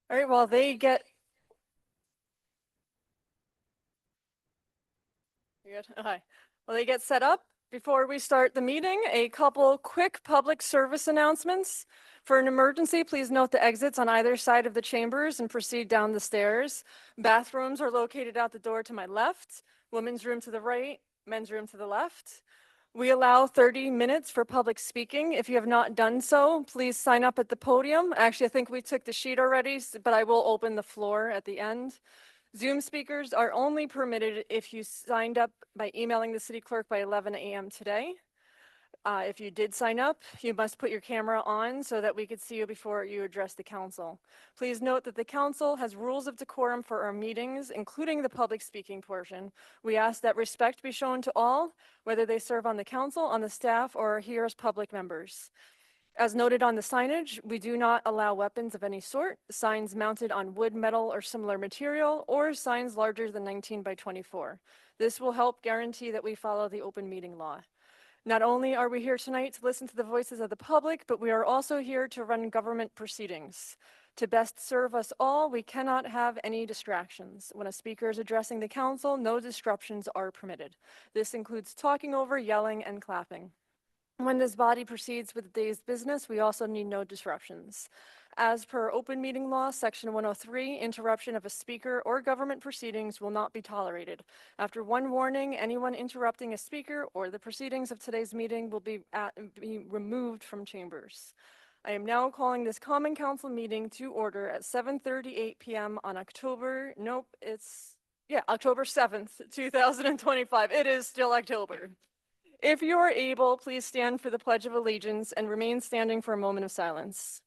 All right, while they get. You good? Okay. Well, they get set up. Before we start the meeting, a couple quick public service announcements. For an emergency, please note the exits on either side of the chambers and proceed down the stairs. Bathrooms are located out the door to my left, women's room to the right, men's room to the left. We allow 30 minutes for public speaking. If you have not done so, please sign up at the podium. Actually, I think we took the sheet already, but I will open the floor at the end. Zoom speakers are only permitted if you signed up by emailing the city clerk by 11 a.m. today. If you did sign up, you must put your camera on so that we could see you before you address the council. Please note that the council has rules of decorum for our meetings, including the public speaking portion. We ask that respect be shown to all, whether they serve on the council, on the staff, or are here as public members. As noted on the signage, we do not allow weapons of any sort, signs mounted on wood, metal, or similar material, or signs larger than 19 by 24. This will help guarantee that we follow the open meeting law. Not only are we here tonight to listen to the voices of the public, but we are also here to run government proceedings. To best serve us all, we cannot have any distractions. When a speaker is addressing the council, no disruptions are permitted. This includes talking over, yelling, and clapping. When this body proceeds with the day's business, we also need no disruptions. As per open meeting law, section 103, interruption of a speaker or government proceedings will not be tolerated. After one warning, anyone interrupting a speaker or the proceedings of today's meeting will be removed from chambers. I am now calling this common council meeting to order at 7:38 p.m. on October 7th, 2025. It is still October. If you are able, please stand for the Pledge of Allegiance and remain standing for a moment of silence.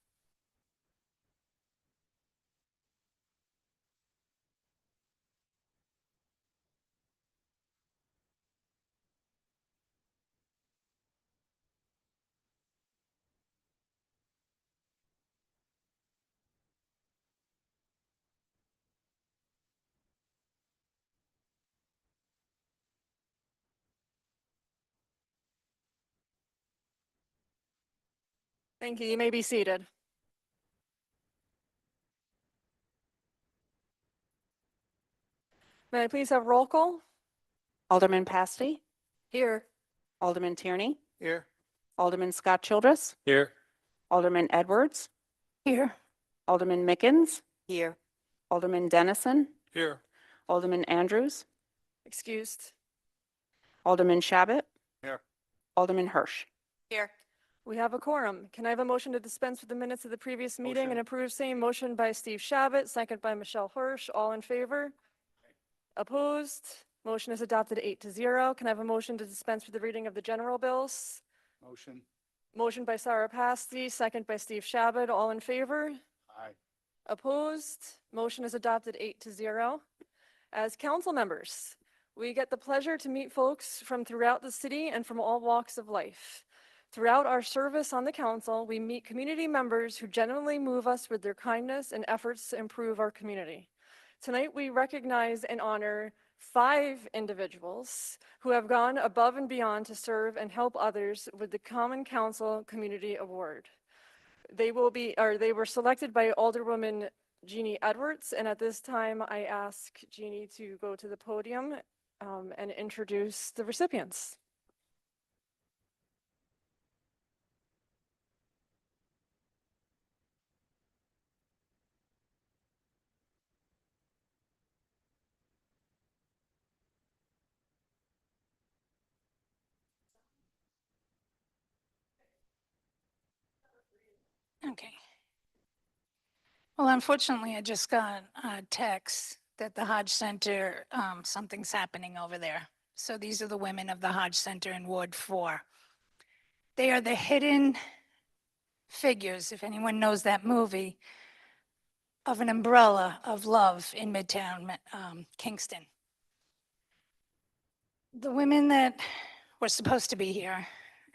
Thank you. You may be seated. May I please have roll call? Alderman Pasty, Here. Alderman Tierney, Here. Alderman Scott Childress, Here. Alderman Edwards, Here. Alderman Mickens. Here. Alderman Dennison, Here. Alderman Andrews, Excused. Alderman Shabbat. Here. Alderman Hirsch. Here. We have a quorum. Can I have a motion to dispense with the minutes of the previous meeting Motion. and approve same? Motion by Steve Shabbat, second by Michelle Hirsch. All in favor? Opposed? Motion is adopted 8-0. Can I have a motion to dispense with the reading of the general bills? Motion. Motion by Sarah Pasty, second by Steve Shabbat. All in favor? Aye. Opposed? Motion is adopted 8-0. As council members, we get the pleasure to meet folks from throughout the city and from all walks of life. Throughout our service on the council, we meet community members who genuinely move us with their kindness and efforts to improve our community. Tonight, we recognize and honor 5 individuals who have gone above and beyond to serve and help others with the Common Council Community Award. They were selected by Alderwoman Jeannie Edwards, and at this time, I ask Jeannie to go to the podium and introduce the recipients. Okay. Well, unfortunately, I just got a text that the Hodge Center, something's happening over there. So these are the women of the Hodge Center in Ward 4. They are the hidden figures, if anyone knows that movie, of an umbrella of love in Midtown Kingston. The women that were supposed to be here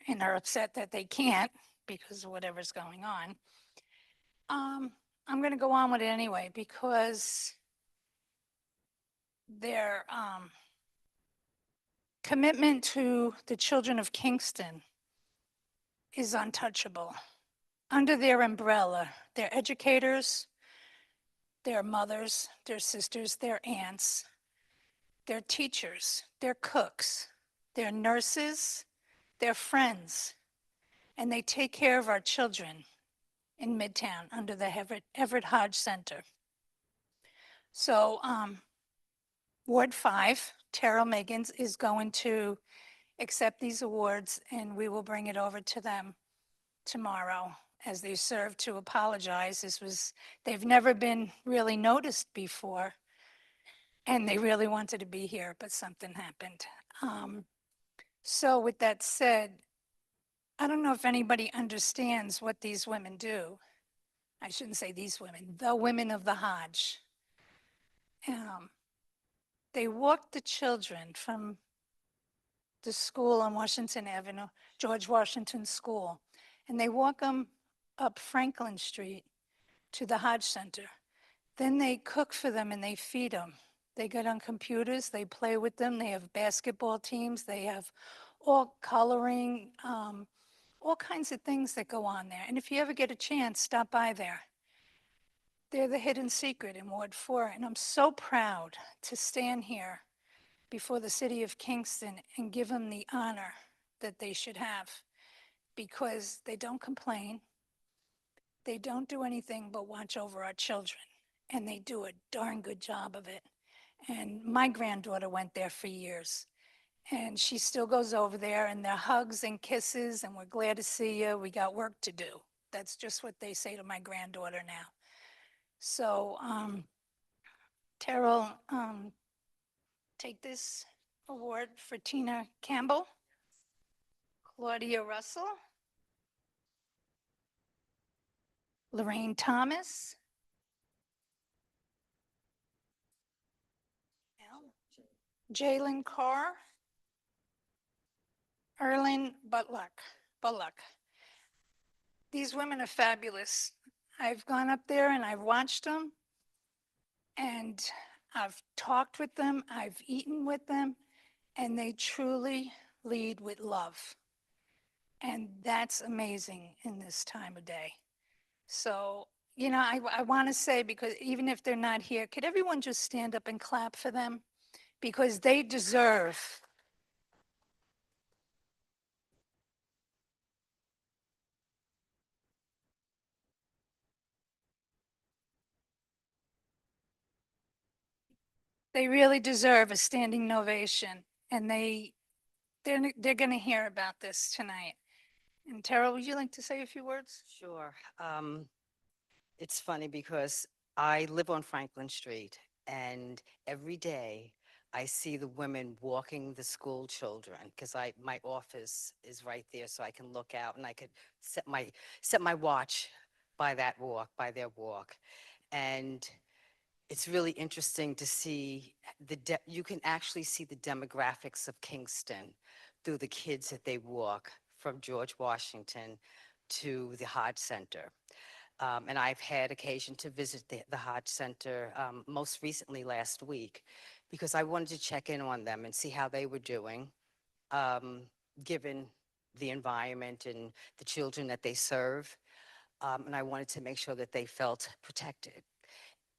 and are upset that they can't because of whatever's going on. I'm going to go on with it anyway because their commitment to the children of Kingston is untouchable. Under their umbrella, they're educators, their mothers, their sisters, their aunts, their teachers, their cooks, their nurses, their friends, and they take care of our children in Midtown under the Everett Hodge Center. So Ward 5, Terrell Meggins, is going to accept these awards, and we will bring it over to them tomorrow as they serve to apologize. They've never been really noticed before, and they really wanted to be here, but something happened. So with that said, I don't know if anybody understands what these women do. I shouldn't say these women, the women of the Hodge. They walk the children from the school on Washington Avenue, George Washington School, and they walk them up Franklin Street to the Hodge Center. Then they cook for them and they feed them. They get on computers, they play with them, they have basketball teams, they have all coloring, all kinds of things that go on there. And if you ever get a chance, stop by there. They're the hidden secret in Ward 4, and I'm so proud to stand here before the city of Kingston and give them the honor that they should have, because they don't complain, they don't do anything but watch over our children, and they do a darn good job of it. And my granddaughter went there for years, and she still goes over there, and they're hugs and kisses, and we're glad to see you, we got work to do. That's just what they say to my granddaughter now. So, Terrell, take this award for Tina Campbell, Claudia Russell, Lorraine Thomas, Jalen Carr, Erlyn Butluck. These women are fabulous. I've gone up there and I've watched them, and I've talked with them, I've eaten with them, and they truly lead with love. And that's amazing in this time of day. So, you know, I want to say, because even if they're not here, could everyone just stand up and clap for them? Because they deserve. They really deserve a standing ovation, and they're going to hear about this tonight. And Tara, would you like to say a few words? Sure. It's funny because I live on Franklin Street, and every day I see the women walking the school children, because my office is right there, so I can look out and I could set my watch by that walk, by their walk. And it's really interesting to see you can actually see the demographics of Kingston through the kids that they walk from George Washington to the Hodge Center. And I've had occasion to visit the Hodge Center most recently last week, because I wanted to check in on them and see how they were doing, given the environment and the children that they serve. And I wanted to make sure that they felt protected.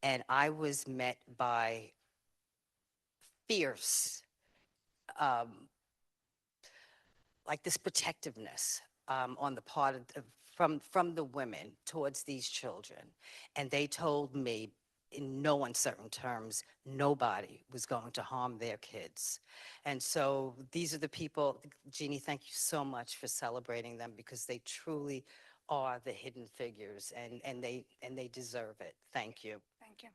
And I was met by fierce, like this protectiveness on the part of from the women towards these children. And they told me in no uncertain terms, nobody was going to harm their kids. And so these are the people. Jeannie, thank you so much for celebrating them, because they truly are the hidden figures, and they deserve it. Thank you. Thank you.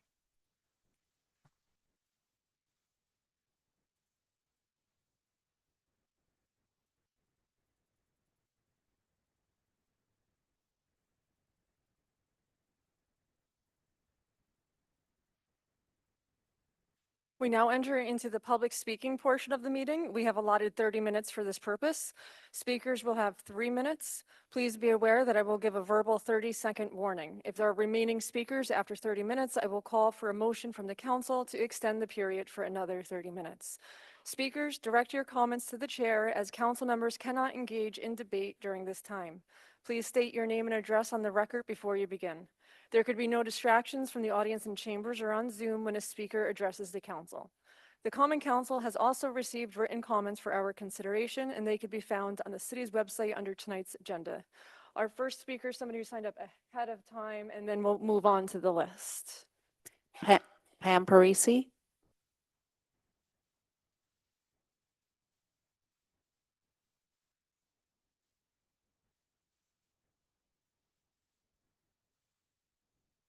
We now enter into the public speaking portion of the meeting. We have allotted 30 minutes for this purpose. Speakers will have 3 minutes. Please be aware that I will give a verbal 30-second warning. If there are remaining speakers after 30 minutes, I will call for a motion from the council to extend the period for another 30 minutes. Speakers, direct your comments to the chair, as council members cannot engage in debate during this time. Please state your name and address on the record before you begin. There could be no distractions from the audience in chambers or on Zoom when a speaker addresses the council. The Common Council has also received written comments for our consideration, and they could be found on the city's website under tonight's agenda. Our first speaker, somebody who signed up ahead of time, and then we'll move on to the list. Pam Parisi.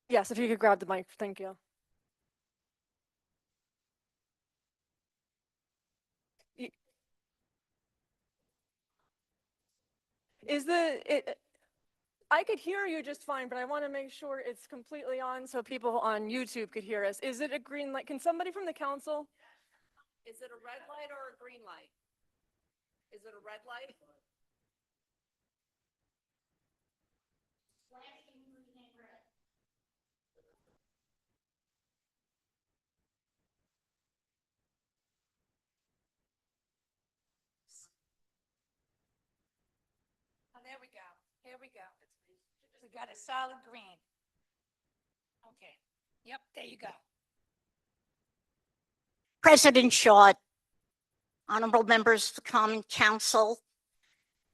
Yes, if you could grab the mic, thank you. I could hear you just fine, but I want to make sure it's completely on so people on YouTube could hear us. Is it a green light? Can somebody from the council? Is it a red light or a green light? Is it a red light? Oh, there we go. Here we go. We got a solid green. Okay. Yep, there you go. President Shaw, honorable members of the Common Council,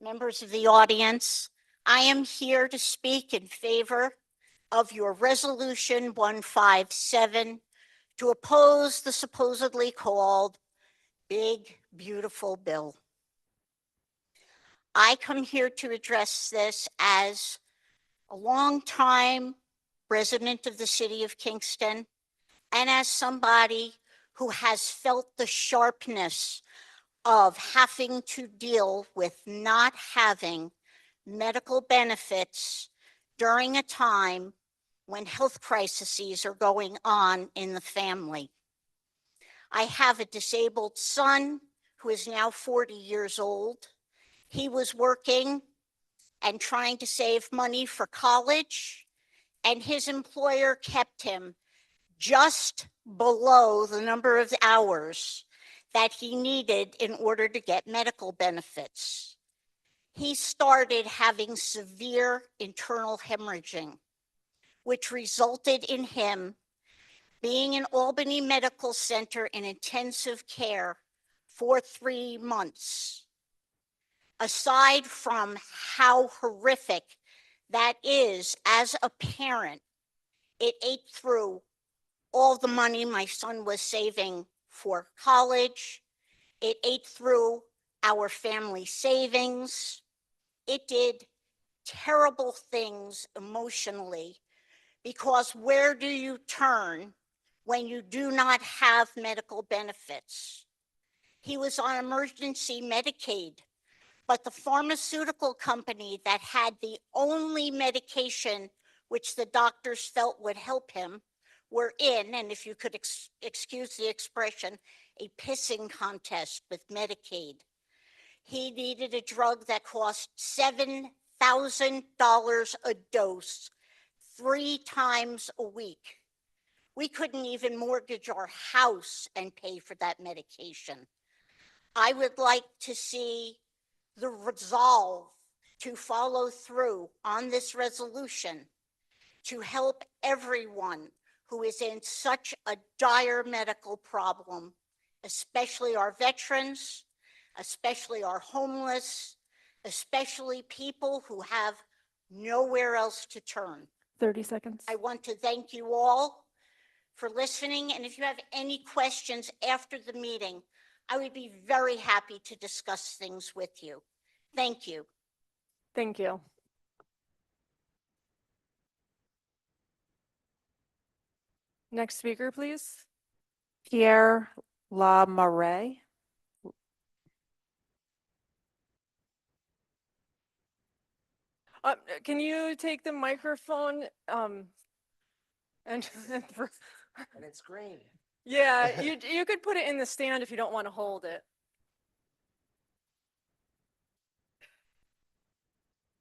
members of the audience, I am here to speak in favor of your Resolution 157 to oppose the supposedly called Big Beautiful Bill. I come here to address this as a longtime resident of the city of Kingston and as somebody who has felt the sharpness of having to deal with not having medical benefits during a time when health crises are going on in the family. I have a disabled son who is now 40 years old. He was working and trying to save money for college, and his employer kept him just below the number of hours that he needed in order to get medical benefits. He started having severe internal hemorrhaging, which resulted in him being in Albany Medical Center in intensive care for 3 months. Aside from how horrific that is as a parent, it ate through all the money my son was saving for college. It ate through our family savings. It did terrible things emotionally, because where do you turn when you do not have medical benefits? He was on emergency Medicaid, but the pharmaceutical company that had the only medication which the doctors felt would help him were in, and if you could excuse the expression, a pissing contest with Medicaid. He needed a drug that cost $7,000 a dose 3 times a week. We couldn't even mortgage our house and pay for that medication. I would like to see the resolve to follow through on this resolution to help everyone who is in such a dire medical problem, especially our veterans, especially our homeless, especially people who have nowhere else to turn. 30 seconds. I want to thank you all for listening, and if you have any questions after the meeting, I would be very happy to discuss things with you. Thank you. Thank you. Next speaker, please. Pierre LaMarre. Can you take the microphone and And it's green. yeah, you could put it in the stand if you don't want to hold it.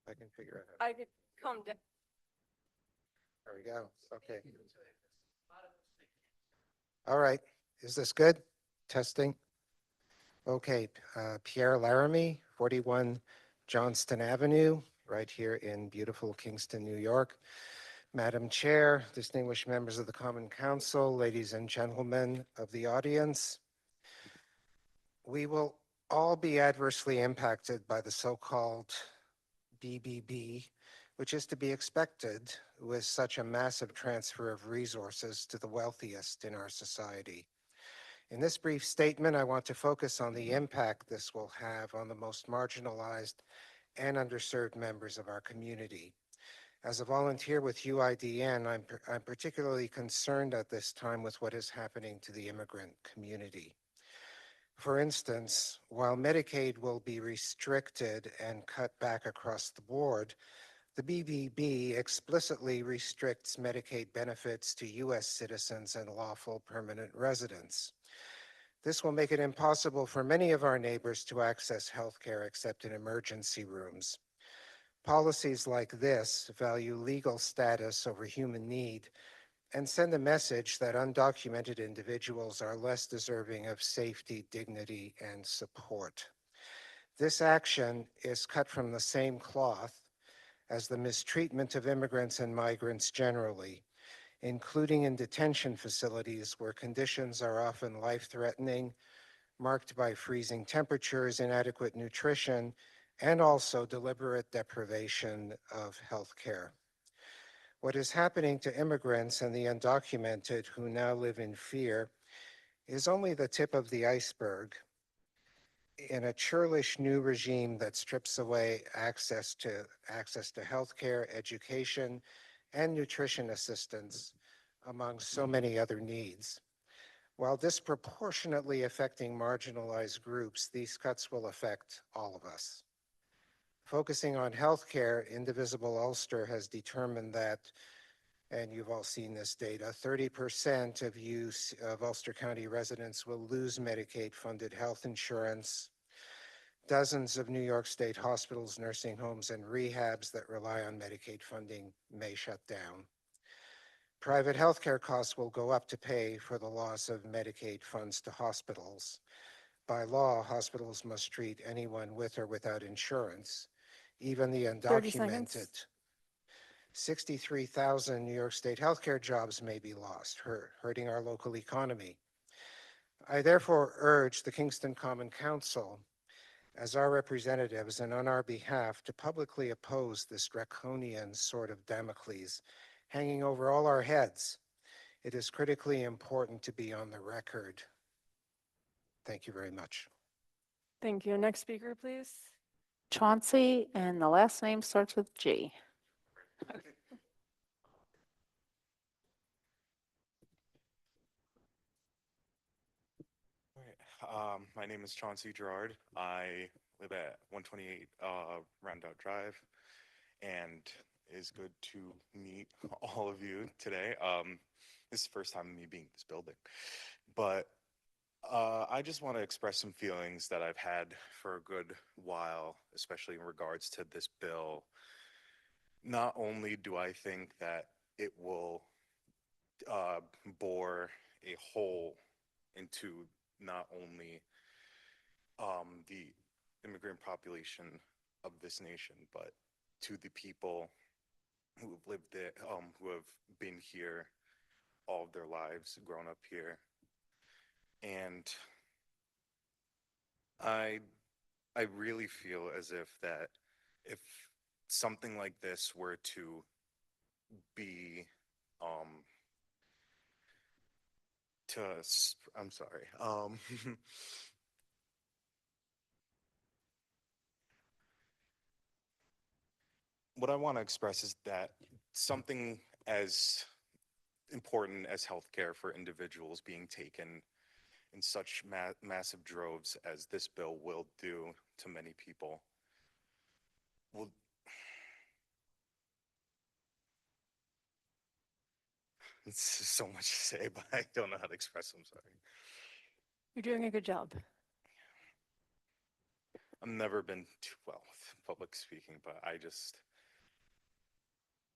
I can figure it out. I could come down. There we go. Okay. All right. Is this good? Testing. Okay. Pierre Laramie, 41 Johnston Avenue, right here in beautiful Kingston, New York. Madam Chair, distinguished members of the Common Council, ladies and gentlemen of the audience, we will all be adversely impacted by the so-called BBB, which is to be expected with such a massive transfer of resources to the wealthiest in our society. In this brief statement, I want to focus on the impact this will have on the most marginalized and underserved members of our community. As a volunteer with UIDN, I'm particularly concerned at this time with what is happening to the immigrant community. For instance, while Medicaid will be restricted and cut back across the board, the BBB explicitly restricts Medicaid benefits to U.S. citizens and lawful permanent residents. This will make it impossible for many of our neighbors to access health care except in emergency rooms. Policies like this value legal status over human need and send a message that undocumented individuals are less deserving of safety, dignity, and support. This action is cut from the same cloth as the mistreatment of immigrants and migrants generally, including in detention facilities where conditions are often life-threatening, marked by freezing temperatures, inadequate nutrition, and also deliberate deprivation of health care. What is happening to immigrants and the undocumented who now live in fear is only the tip of the iceberg in a churlish new regime that strips away access to healthcare, education, and nutrition assistance, among so many other needs. While disproportionately affecting marginalized groups, these cuts will affect all of us. Focusing on healthcare, Indivisible Ulster has determined that, and you've all seen this data, 30% of Ulster County residents will lose Medicaid-funded health insurance. Dozens of New York State hospitals, nursing homes, and rehabs that rely on Medicaid funding may shut down. Private healthcare costs will go up to pay for the loss of Medicaid funds to hospitals. By law, hospitals must treat anyone with or without insurance, even the 30 seconds. undocumented. 63,000 New York State healthcare jobs may be lost, hurting our local economy. I therefore urge the Kingston Common Council, as our representatives and on our behalf, to publicly oppose this draconian sword of Damocles hanging over all our heads. It is critically important to be on the record. Thank you very much. Thank you. Next speaker, please. Chauncey, and the last name starts with G. My name is Chauncey Gerard. I live at 128 Roundout Drive, and it's good to meet all of you today. This is the first time of me being in this building, but I just want to express some feelings that I've had for a good while, especially in regards to this bill. Not only do I think that it will bore a hole into not only the immigrant population of this nation, but to the people who have lived there, who have been here all of their lives, grown up here. And I really feel as if that if something like this were to be I'm sorry. What I want to express is that something as important as healthcare for individuals being taken in such massive droves as this bill will do to many people will it's just so much to say, but I don't know how to express. I'm sorry. You're doing a good job. I've never been too well with public speaking, but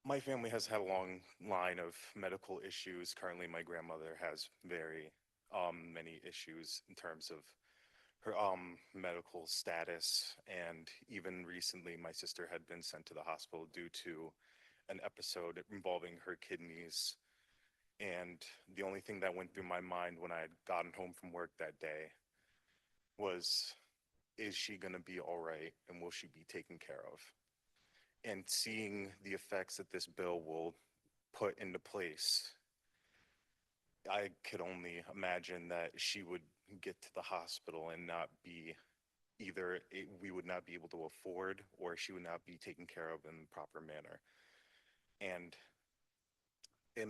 my family has had a long line of medical issues. Currently, my grandmother has very many issues in terms of her medical status, and even recently, my sister had been sent to the hospital due to an episode involving her kidneys. And the only thing that went through my mind when I had gotten home from work that day was, is she going to be all right and will she be taken care of? And seeing the effects that this bill will put into place, I could only imagine that she would get to the hospital and not be we would not be able to afford, or she would not be taken care of in the proper manner. And it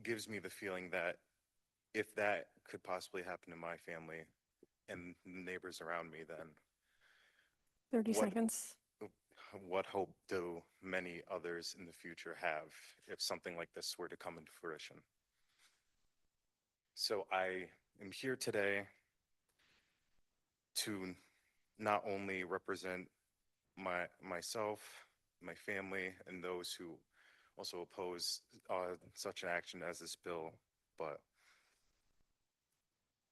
gives me the feeling that if that could possibly happen to my family and neighbors around me, then 30 What- seconds. what hope do many others in the future have if something like this were to come into fruition? So I am here today to not only represent myself, my family, and those who also oppose such an action as this bill, but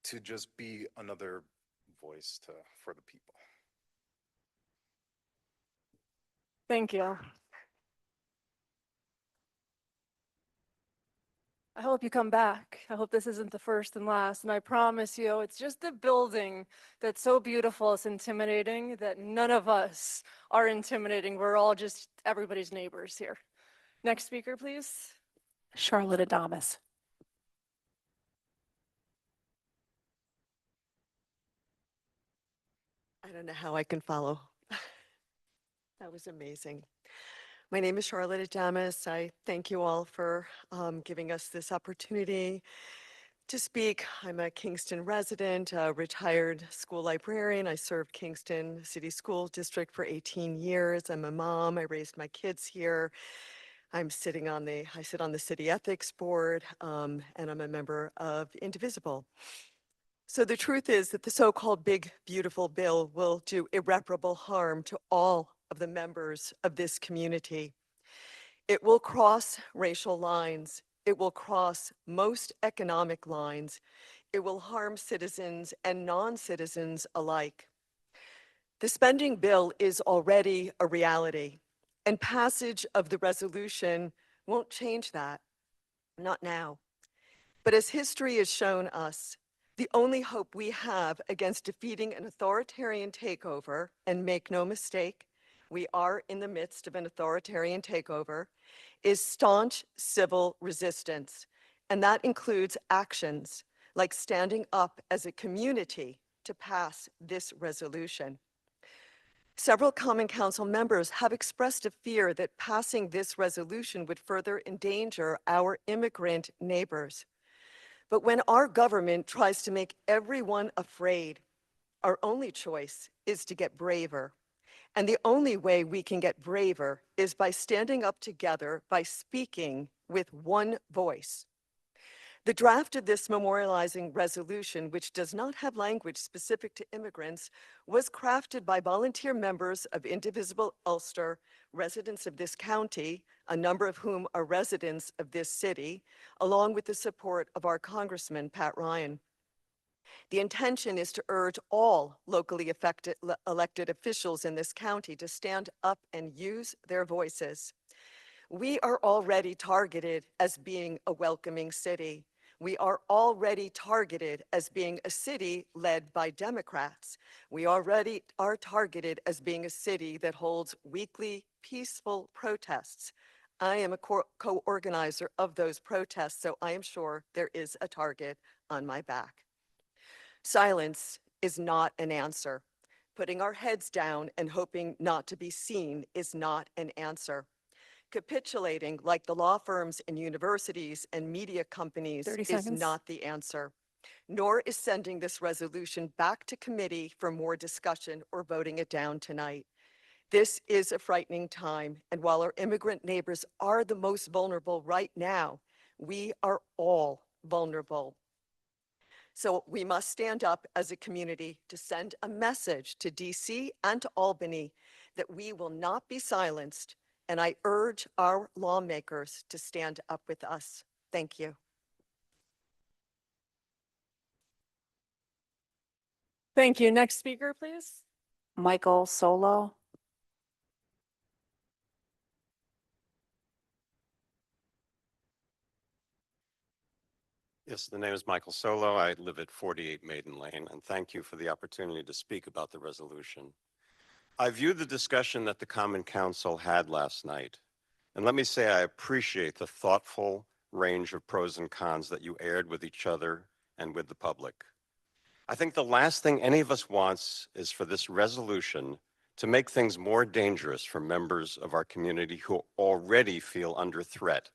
to just be another voice for the people. Thank you. I hope you come back. I hope this isn't the first and last. And I promise you, it's just the building that's so beautiful, it's intimidating, that none of us are intimidating. We're all just everybody's neighbors here. Next speaker, please. Charlotte Adamus. I don't know how I can follow. That was amazing. My name is Charlotte Adamus. I thank you all for giving us this opportunity to speak. I'm a Kingston resident, a retired school librarian. I served Kingston City School District for 18 years. I'm a mom. I raised my kids here. I sit on the City Ethics Board, and I'm a member of Indivisible. So the truth is that the so-called big, beautiful bill will do irreparable harm to all of the members of this community. It will cross racial lines. It will cross most economic lines. It will harm citizens and non-citizens alike. The spending bill is already a reality, and passage of the resolution won't change that, not now. But as history has shown us, the only hope we have against defeating an authoritarian takeover, and make no mistake, we are in the midst of an authoritarian takeover, is staunch civil resistance. And that includes actions like standing up as a community to pass this resolution. Several Common Council members have expressed a fear that passing this resolution would further endanger our immigrant neighbors. But when our government tries to make everyone afraid, our only choice is to get braver. And the only way we can get braver is by standing up together, by speaking with one voice. The draft of this memorializing resolution, which does not have language specific to immigrants, was crafted by volunteer members of Indivisible Ulster, residents of this county, a number of whom are residents of this city, along with the support of our Congressman, Pat Ryan. The intention is to urge all locally elected officials in this county to stand up and use their voices. We are already targeted as being a welcoming city. We are already targeted as being a city led by Democrats. We already are targeted as being a city that holds weekly peaceful protests. I am a co-organizer of those protests, so I am sure there is a target on my back. Silence is not an answer. Putting our heads down and hoping not to be seen is not an answer. Capitulating like the law firms and universities and media companies 30 is seconds. not the answer, nor is sending this resolution back to committee for more discussion or voting it down tonight. This is a frightening time, and while our immigrant neighbors are the most vulnerable right now, we are all vulnerable. So we must stand up as a community to send a message to DC and to Albany that we will not be silenced. And I urge our lawmakers to stand up with us. Thank you. Thank you. Next speaker, please. Michael Solo. Yes, the name is Michael Solo. I live at 48 Maiden Lane, and thank you for the opportunity to speak about the resolution. I view the discussion that the Common Council had last night, and let me say I appreciate the thoughtful range of pros and cons that you aired with each other and with the public. I think the last thing any of us wants is for this resolution to make things more dangerous for members of our community who already feel under threat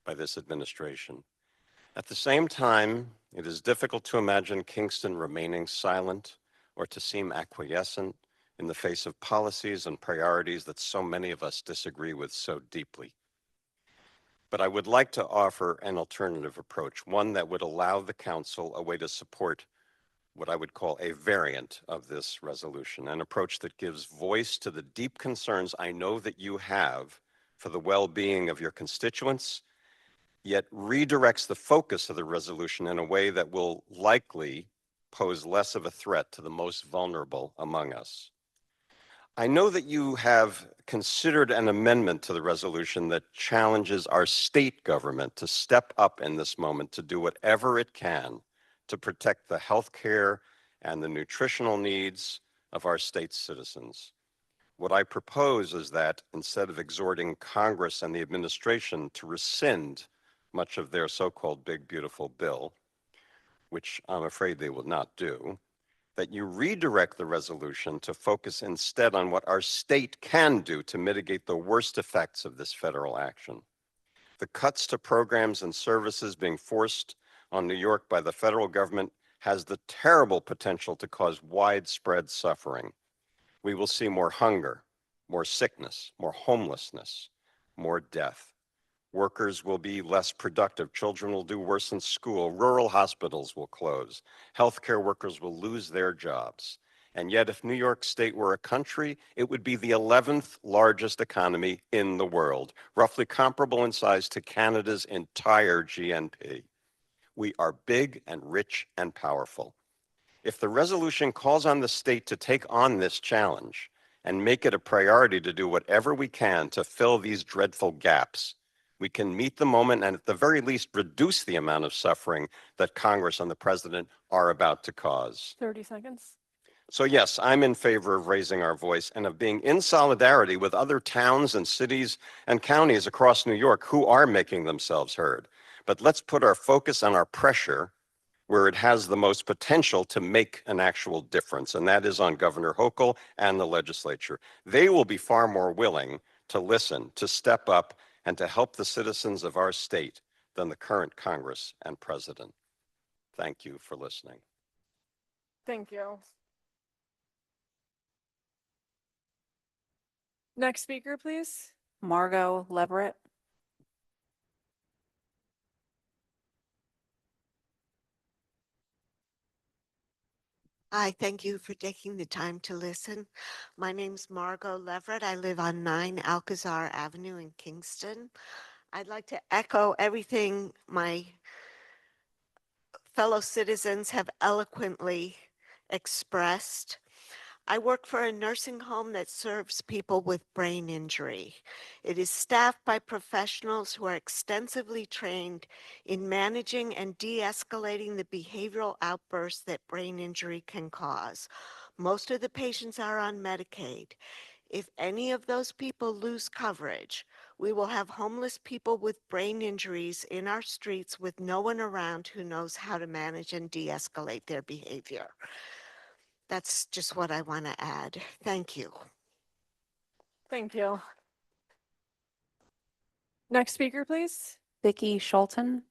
by this administration. At the same time, it is difficult to imagine Kingston remaining silent or to seem acquiescent in the face of policies and priorities that so many of us disagree with so deeply. But I would like to offer an alternative approach, one that would allow the council a way to support what I would call a variant of this resolution, an approach that gives voice to the deep concerns I know that you have for the well-being of your constituents, yet redirects the focus of the resolution in a way that will likely pose less of a threat to the most vulnerable among us. I know that you have considered an amendment to the resolution that challenges our state government to step up in this moment to do whatever it can to protect the health care and the nutritional needs of our state's citizens. What I propose is that instead of exhorting Congress and the administration to rescind much of their so-called big, beautiful bill, which I'm afraid they will not do, that you redirect the resolution to focus instead on what our state can do to mitigate the worst effects of this federal action. The cuts to programs and services being forced on New York by the federal government has the terrible potential to cause widespread suffering. We will see more hunger, more sickness, more homelessness, more death. Workers will be less productive. Children will do worse in school. Rural hospitals will close. Healthcare workers will lose their jobs. And yet, if New York State were a country, it would be the 11th largest economy in the world, roughly comparable in size to Canada's entire GNP. We are big and rich and powerful. If the resolution calls on the state to take on this challenge and make it a priority to do whatever we can to fill these dreadful gaps, we can meet the moment and at the very least reduce the amount of suffering that Congress and the president are about to cause. 30 seconds. So yes, I'm in favor of raising our voice and of being in solidarity with other towns and cities and counties across New York who are making themselves heard. But let's put our focus and our pressure where it has the most potential to make an actual difference, and that is on Governor Hochul and the legislature. They will be far more willing to listen, to step up, and to help the citizens of our state than the current Congress and president. Thank you for listening. Thank you. Next speaker, please. Margot Leverett. Hi, thank you for taking the time to listen. My name's Margot Leverett. I live on 9 Alcazar Avenue in Kingston. I'd like to echo everything my fellow citizens have eloquently expressed. I work for a nursing home that serves people with brain injury. It is staffed by professionals who are extensively trained in managing and de-escalating the behavioral outbursts that brain injury can cause. Most of the patients are on Medicaid. If any of those people lose coverage, we will have homeless people with brain injuries in our streets with no one around who knows how to manage and de-escalate their behavior. That's just what I want to add. Thank you. Thank you. Next speaker, please. Vicki Schulten.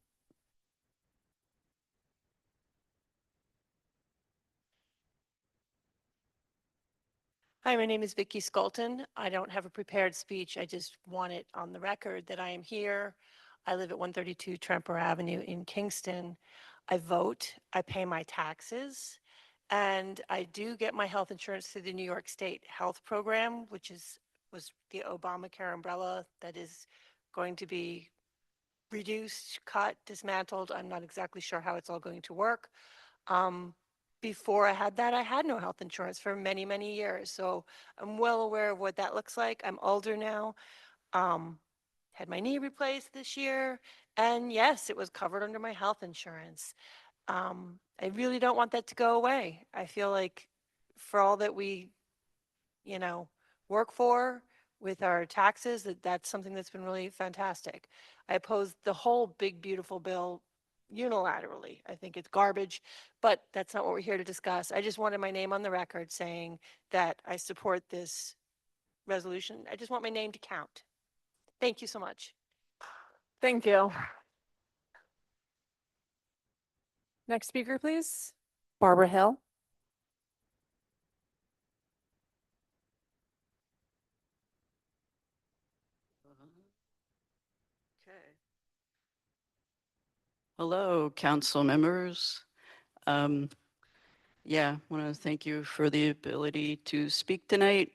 Hi, my name is Vicki Skulton. I don't have a prepared speech. I just want it on the record that I am here. I live at 132 Tremper Avenue in Kingston. I vote, I pay my taxes, and I do get my health insurance through the New York State Health Program, which was the Obamacare umbrella that is going to be reduced, cut, dismantled. I'm not exactly sure how it's all going to work. Before I had that, I had no health insurance for many, many years. So I'm well aware of what that looks like. I'm older now. Had my knee replaced this year, And yes, it was covered under my health insurance. I really don't want that to go away. I feel like for all that we, you know, work for with our taxes, that's something that's been really fantastic. I opposed the whole big, beautiful bill unilaterally. I think it's garbage, but that's not what we're here to discuss. I just wanted my name on the record saying that I support this resolution. I just want my name to count. Thank you so much. Thank you. Next speaker, please. Barbara Hill. Okay. Hello, council members. Yeah, I want to thank you for the ability to speak tonight.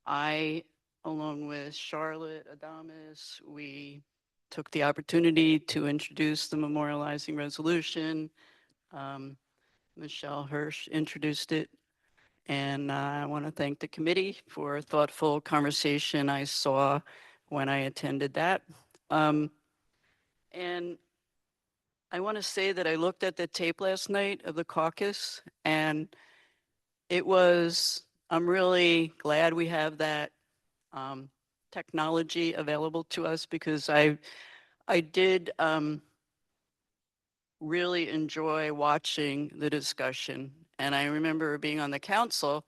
I, along with Charlotte Adamus, we took the opportunity to introduce the memorializing resolution. Michelle Hirsch introduced it. And I want to thank the committee for a thoughtful conversation I saw when I attended that. And I want to say that I looked at the tape last night of the caucus, and I'm really glad we have that technology available to us, because I did really enjoy watching the discussion. And I remember being on the council,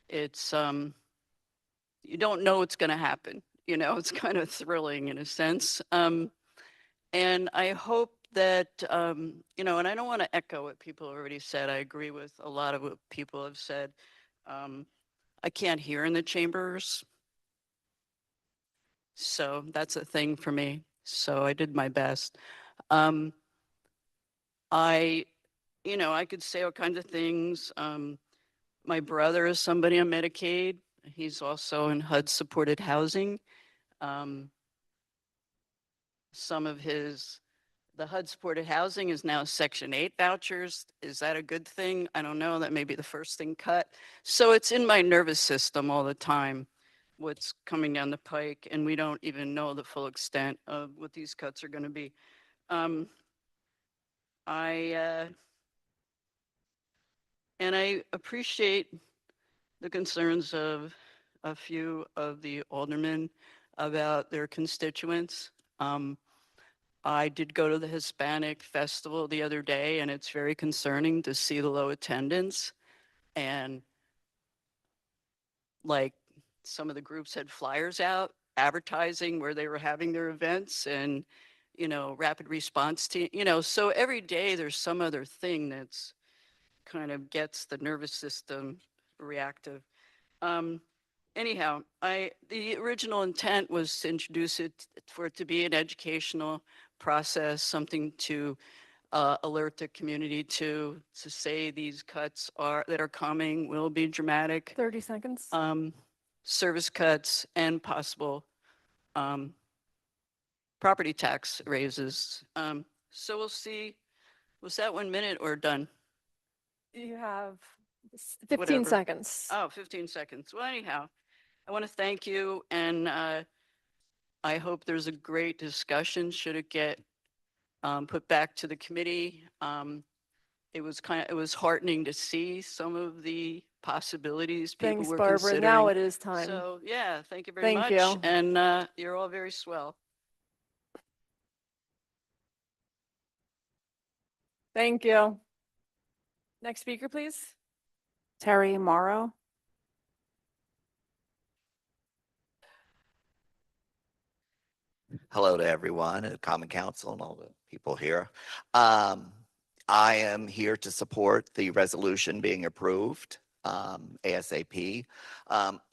it's, you don't know what's going to happen. You know, it's kind of thrilling in a sense. And I hope that, you know, and I don't want to echo what people already said. I agree with a lot of what people have said. I can't hear in the chambers. So that's a thing for me. So I did my best. You know, I could say all kinds of things. My brother is somebody on Medicaid. He's also in HUD supported housing. Some of the HUD supported housing is now Section 8 vouchers. Is that a good thing? I don't know. That may be the first thing cut. So it's in my nervous system all the time, what's coming down the pike, and we don't even know the full extent of what these cuts are going to be. And I appreciate the concerns of a few of the aldermen about their constituents. I did go to the Hispanic Festival the other day, and it's very concerning to see the low attendance. And like, some of the groups had flyers out advertising where they were having their events, and, you know, rapid response team, you know, so every day there's some other thing that's kind of gets the nervous system reactive. Anyhow, the original intent was to introduce it for it to be an educational process, something to alert the community to say these cuts that are coming will be dramatic. 30 seconds. Service cuts and possible property tax raises. So we'll see. Was that 1 minute or done? You have 15 Whatever. seconds. Oh, 15 seconds. Well, anyhow, I want to thank you, and I hope there's a great discussion should it get put back to the committee. It was heartening to see some of the possibilities people Thanks, were Barbara. considering. Now it is time. So yeah, thank you very Thank much. you. And you're all very swell. Thank you. Next speaker, please. Terry Morrow. Hello to everyone at Common Council and all the people here. I am here to support the resolution being approved ASAP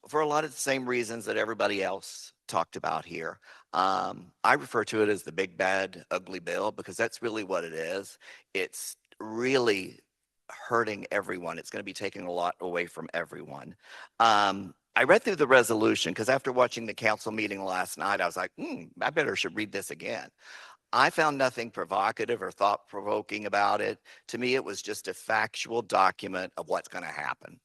for a lot of the same reasons that everybody else talked about here. I refer to it as the big, bad, ugly bill because that's really what it is. It's really hurting everyone. It's going to be taking a lot away from everyone. I read through the resolution because after watching the council meeting last night, I was like, I should read this again. I found nothing provocative or thought-provoking about it. To me, it was just a factual document of what's going to happen.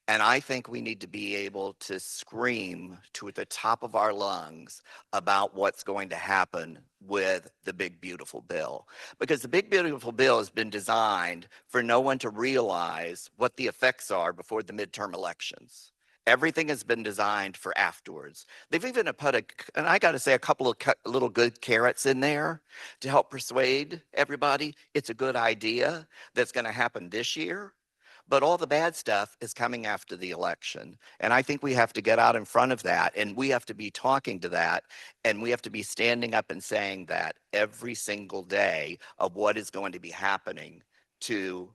And I think we need to be able to scream to the top of our lungs about what's going to happen with the big, beautiful bill. Because the big, beautiful bill has been designed for no one to realize what the effects are before the midterm elections. Everything has been designed for afterwards. They've even put and I got to say, a couple of little good carrots in there to help persuade everybody it's a good idea that's going to happen this year. But all the bad stuff is coming after the election. And I think we have to get out in front of that, and we have to be talking to that, and we have to be standing up and saying that every single day of what is going to be happening to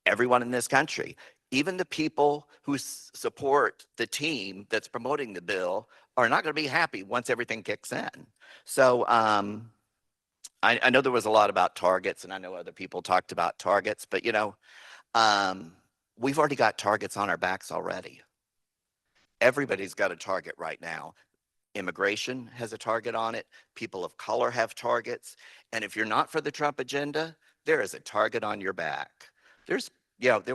everyone in this country. Even the people who support the team that's promoting the bill are not going to be happy once everything kicks in. So I know there was a lot about targets, and I know other people talked about targets, but we've already got targets on our backs already. Everybody's got a target right now. Immigration has a target on it. People of color have targets. And if you're not for the Trump agenda, there is a target on your back. There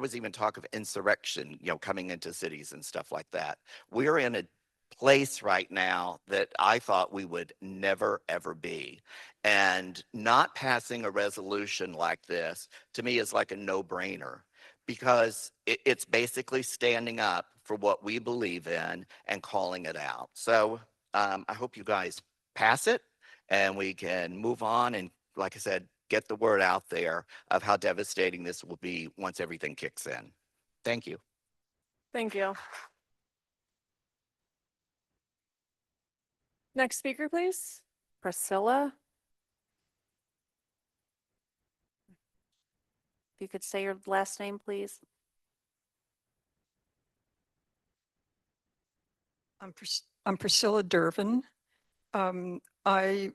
was even talk of insurrection, coming into cities and stuff like that. We're in a place right now that I thought we would never, ever be. And not passing a resolution like this, to me, is like a no-brainer, because it's basically standing up for what we believe in and calling it out. So I hope you guys pass it and we can move on and, like I said, get the word out there of how devastating this will be once everything kicks in. Thank you. Thank you. Next speaker, please. Priscilla? If you could say your last name, please. I'm Priscilla Dervin. I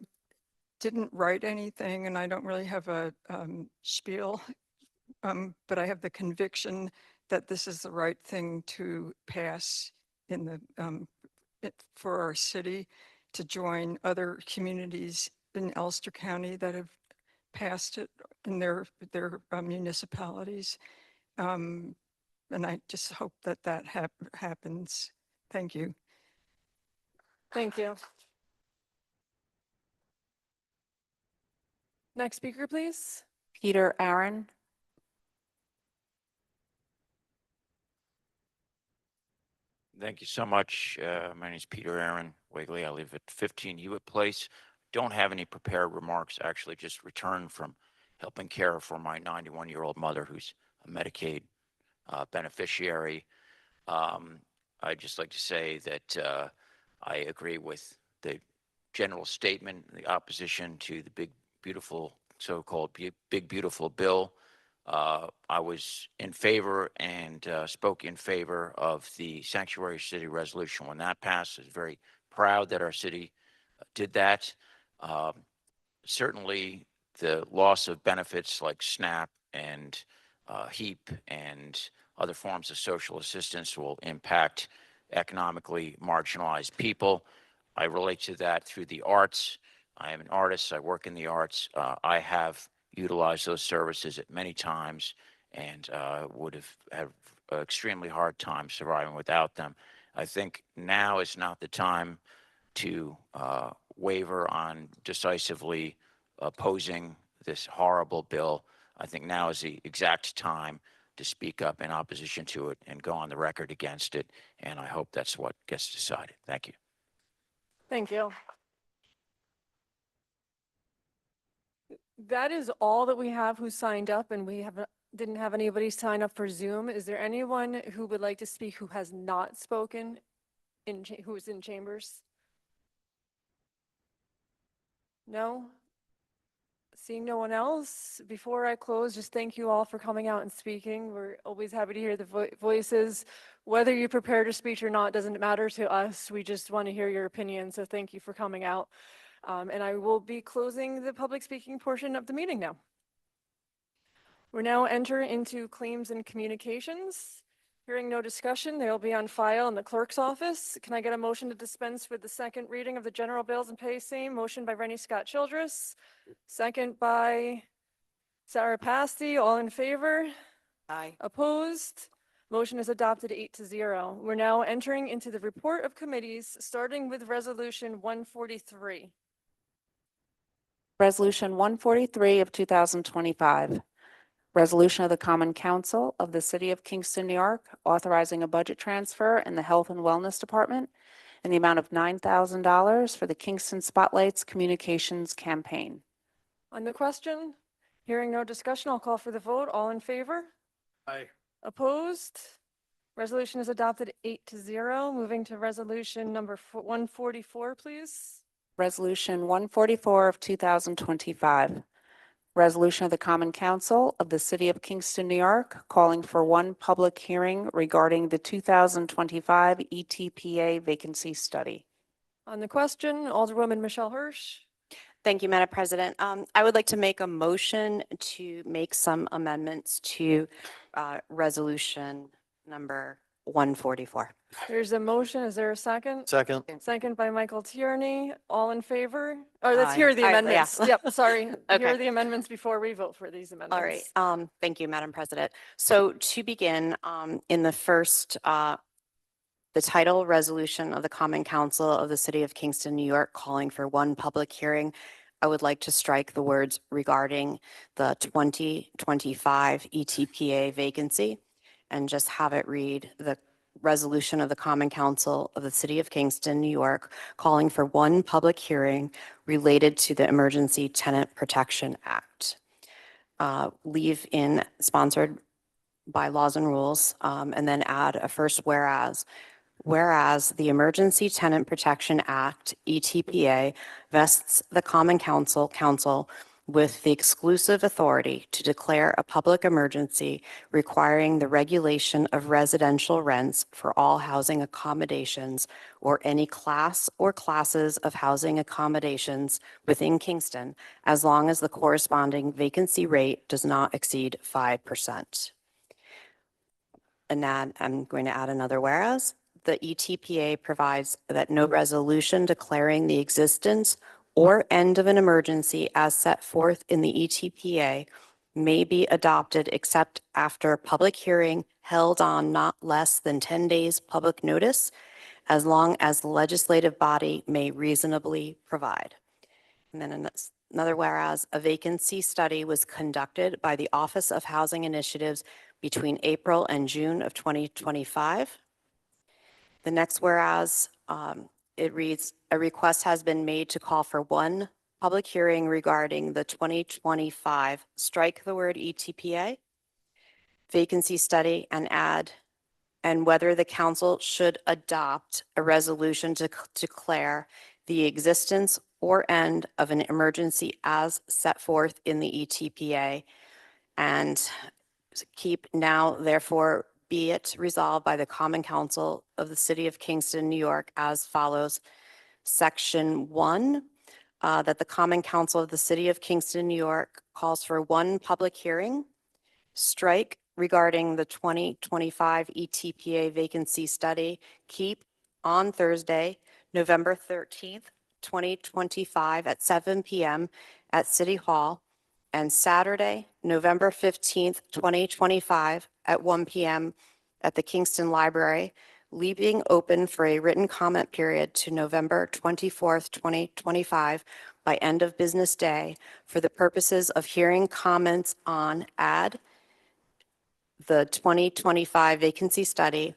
didn't write anything and I don't really have a spiel, but I have the conviction that this is the right thing to pass in for our city, to join other communities in Ulster County that have passed it in their municipalities. And I just hope that happens. Thank you. Thank you. Next speaker, please. Peter Aaron? Thank you so much. My name is Peter Aaron Wigley. I live at 15 Hewitt Place. Don't have any prepared remarks. Actually, just returned from helping care for my 91-year-old mother, who's a Medicaid beneficiary. I'd just like to say that I agree with the general statement, the opposition to the big, beautiful, so-called big, beautiful bill. I was in favor and spoke in favor of the Sanctuary City resolution when that passed. I was very proud that our city did that. Certainly, the loss of benefits like SNAP and HEAP and other forms of social assistance will impact economically marginalized people. I relate to that through the arts. I am an artist. I work in the arts. I have utilized those services at many times and would have had an extremely hard time surviving without them. I think now is not the time to waver on decisively opposing this horrible bill. I think now is the exact time to speak up in opposition to it and go on the record against it. And I hope that's what gets decided. Thank you. Thank you. That is all that we have who signed up, and we didn't have anybody sign up for Zoom. Is there anyone who would like to speak who has not spoken, who is in chambers? No? Seeing no one else, before I close, just thank you all for coming out and speaking. We're always happy to hear the voices. Whether you prepared a speech or not doesn't matter to us. We just want to hear your opinion, so thank you for coming out. And I will be closing the public speaking portion of the meeting now. We're now entering into claims and communications. Hearing no discussion, they will be on file in the clerk's office. Can I get a motion to dispense with the second reading of the general bills and pay same? Motion by Rennie Scott Childress, second by Sarah Pasty. All in favor? Aye. Opposed? Motion is adopted 8-0. We're now entering into the report of committees, starting with Resolution 143. Resolution 143 of 2025. Resolution of the Common Council of the City of Kingston, New York, authorizing a budget transfer in the Health and Wellness Department in the amount of $9,000 for the Kingston Spotlights Communications Campaign. On the question, hearing no discussion, I'll call for the vote. All in favor? Aye. Opposed? Resolution is adopted 8-0. Moving to resolution number 144, please. Resolution 144 of 2025. Resolution of the Common Council of the City of Kingston, New York, calling for one public hearing regarding the 2025 ETPA vacancy study. On the question, Alderwoman Michelle Hirsch. Thank you, Madam President. I would like to make a motion to make some amendments to resolution number 144. There's a motion. Is there a second? Second. Second by Michael Tierney. All in favor? Or let's hear the Aye, yeah. amendments. Yep, sorry. Here Okay. are the amendments before we vote for these amendments. All right. Thank you, Madam President. So to begin, in the first, the title resolution of the Common Council of the City of Kingston, New York, calling for one public hearing, I would like to strike the words regarding the 2025 ETPA vacancy and just have it read the resolution of the Common Council of the City of Kingston, New York, calling for one public hearing related to the Emergency Tenant Protection Act. Leave in sponsored by laws and rules, and then add a first whereas. Whereas the Emergency Tenant Protection Act, ETPA, vests the Common Council with the exclusive authority to declare a public emergency requiring the regulation of residential rents for all housing accommodations or any class or classes of housing accommodations within Kingston, as long as the corresponding vacancy rate does not exceed 5%. And I'm going to add another whereas. The ETPA provides that no resolution declaring the existence or end of an emergency as set forth in the ETPA may be adopted except after public hearing held on not less than 10 days public notice, as long as the legislative body may reasonably provide. And then another whereas, a vacancy study was conducted by the Office of Housing Initiatives between April and June of 2025. The next whereas, it reads, a request has been made to call for one public hearing regarding the 2025, strike the word ETPA, vacancy study, and add, and whether the council should adopt a resolution to declare the existence or end of an emergency as set forth in the ETPA, and keep now, therefore, be it resolved by the Common Council of the City of Kingston, New York, as follows. Section 1, that the Common Council of the City of Kingston, New York calls for one public hearing, strike regarding the 2025 ETPA vacancy study, keep on Thursday, November 13th, 2025 at 7 p.m. at City Hall, and Saturday, November 15th, 2025 at 1 p.m. at the Kingston Library, leaving open for a written comment period to November 24th, 2025 by end of business day for the purposes of hearing comments on add the 2025 vacancy study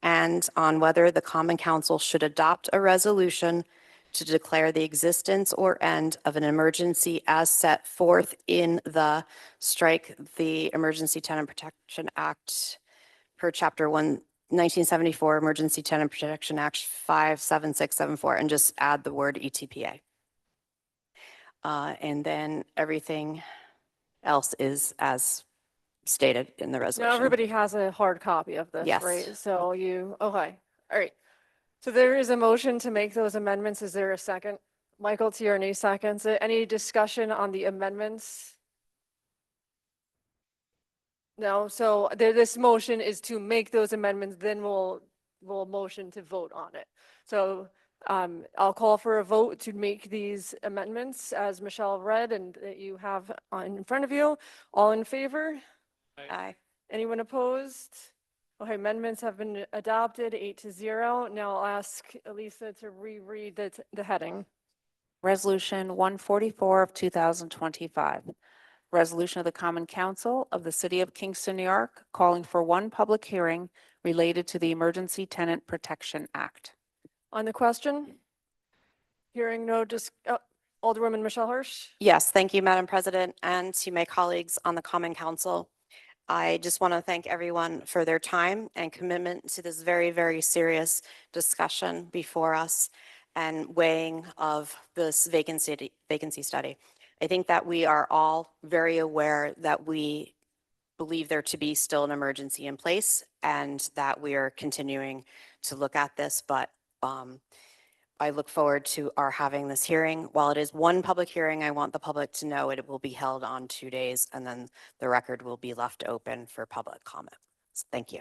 and on whether the Common Council should adopt a resolution to declare the existence or end of an emergency as set forth in the strike the Emergency Tenant Protection Act per Chapter 1974 Emergency Tenant Protection Act 57674 and just add the word ETPA. And then everything else is as stated in the resolution. Now, everybody has a hard copy of this, Yes. right? So okay, all right. So there is a motion to make those amendments. Is there a second? Michael Tierney seconds it. Any discussion on the amendments? No, so this motion is to make those amendments, then we'll motion to vote on it. So I'll call for a vote to make these amendments as Michelle read and that you have in front of you. All in favor? Aye. Anyone opposed? Okay, amendments have been adopted, 8-0. Now I'll ask Elisa to reread the heading. Resolution 144 of 2025. Resolution of the Common Council of the City of Kingston, New York, calling for one public hearing related to the Emergency Tenant Protection Act. On the question? Hearing no Alderwoman Michelle Hirsch? Yes, thank you, Madam President, and to my colleagues on the Common Council. I just want to thank everyone for their time and commitment to this very, very serious discussion before us and weighing of this vacancy study. I think that we are all very aware that we believe there to be still an emergency in place and that we are continuing to look at this, but I look forward to our having this hearing. While it is one public hearing, I want the public to know it will be held on 2 days, and then the record will be left open for public comment. Thank you.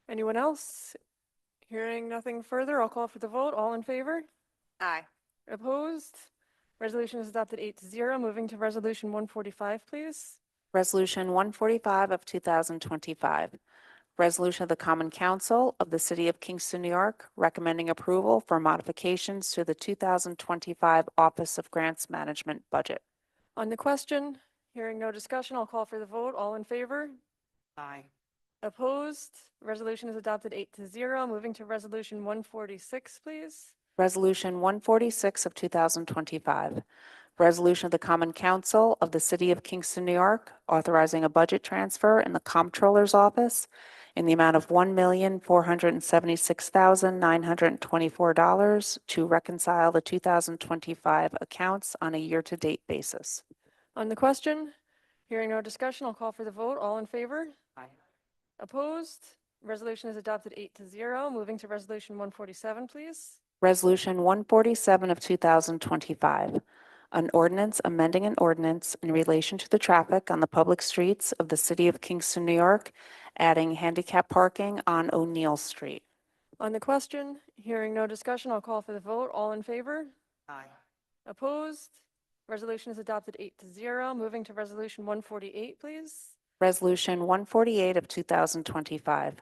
Anyone else? Hearing nothing further, I'll call for the vote. All in favor? Aye. Opposed? Resolution is adopted 8-0. Moving to Resolution 145, please. Resolution 145 of 2025. Resolution of the Common Council of the City of Kingston, New York, recommending approval for modifications to the 2025 Office of Grants Management budget. On the question, hearing no discussion, I'll call for the vote. All in favor? Aye. Opposed? Resolution is adopted 8-0. Moving to Resolution 146, please. Resolution 146 of 2025. Resolution of the Common Council of the City of Kingston, New York, authorizing a budget transfer in the Comptroller's Office in the amount of $1,476,924 to reconcile the 2025 accounts on a year-to-date basis. On the question, hearing no discussion, I'll call for the vote. All in favor? Aye. Opposed? Resolution is adopted 8-0. Moving to Resolution 147, please. Resolution 147 of 2025. An ordinance amending an ordinance in relation to the traffic on the public streets of the City of Kingston, New York, adding handicap parking on O'Neill Street. On the question, hearing no discussion, I'll call for the vote. All in favor? Aye. Opposed? Resolution is adopted 8-0. Moving to Resolution 148, please. Resolution 148 of 2025.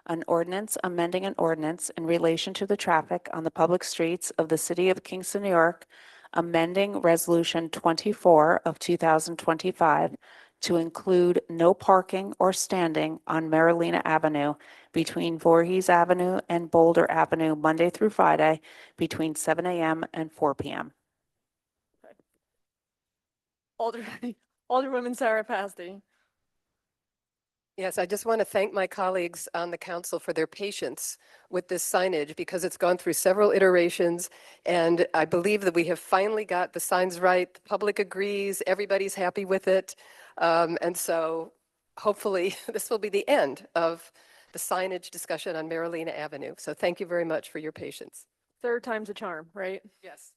An ordinance amending an ordinance in relation to the traffic on the public streets of the City of Kingston, New York, amending Resolution 24 of 2025 to include no parking or standing on Marilena Avenue between Voorhees Avenue and Boulder Avenue Monday through Friday between 7 a.m. and 4 p.m. Alderwoman Sarah Pasty. Yes, I just want to thank my colleagues on the council for their patience with this signage because it's gone through several iterations, and I believe that we have finally got the signs right. The public agrees, everybody's happy with it, and so hopefully this will be the end of the signage discussion on Marilena Avenue. So thank you very much for your patience. Third time's a charm, right? Yes.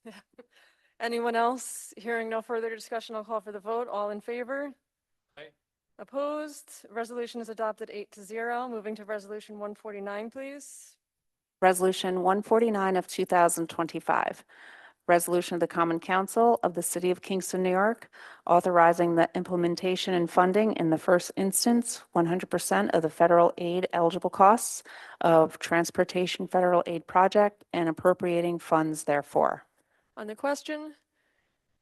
Anyone else? Hearing no further discussion, I'll call for the vote. All in favor? Aye. Opposed? Resolution is adopted 8-0. Moving to Resolution 149, please. Resolution 149 of 2025. Resolution of the Common Council of the City of Kingston, New York, authorizing the implementation and funding in the first instance 100% of the federal aid eligible costs of Transportation Federal Aid Project and appropriating funds therefore. On the question,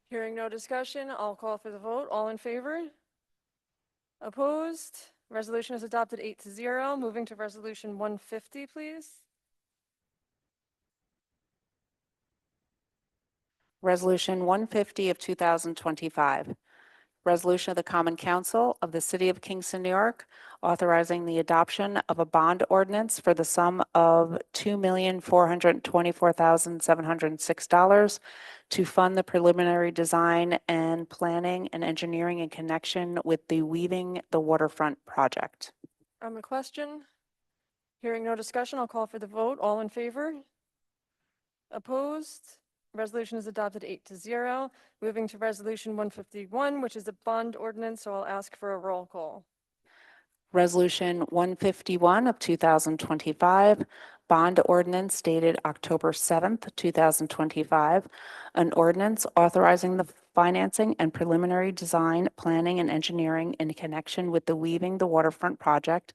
hearing no discussion, I'll call for the vote. All in favor? Opposed? Resolution is adopted 8-0. Moving to Resolution 150, please. Resolution 150 of 2025. Resolution of the Common Council of the City of Kingston, New York, authorizing the adoption of a bond ordinance for the sum of $2,424,706 to fund the preliminary design and planning and engineering in connection with the Weaving the Waterfront project. On the question, hearing no discussion, I'll call for the vote. All in favor? Opposed? Resolution is adopted 8-0. Moving to Resolution 151, which is a bond ordinance, so I'll ask for a roll call. Resolution 151 of 2025, bond ordinance dated October 7th, 2025, an ordinance authorizing the financing and preliminary design, planning, and engineering in connection with the Weaving the Waterfront project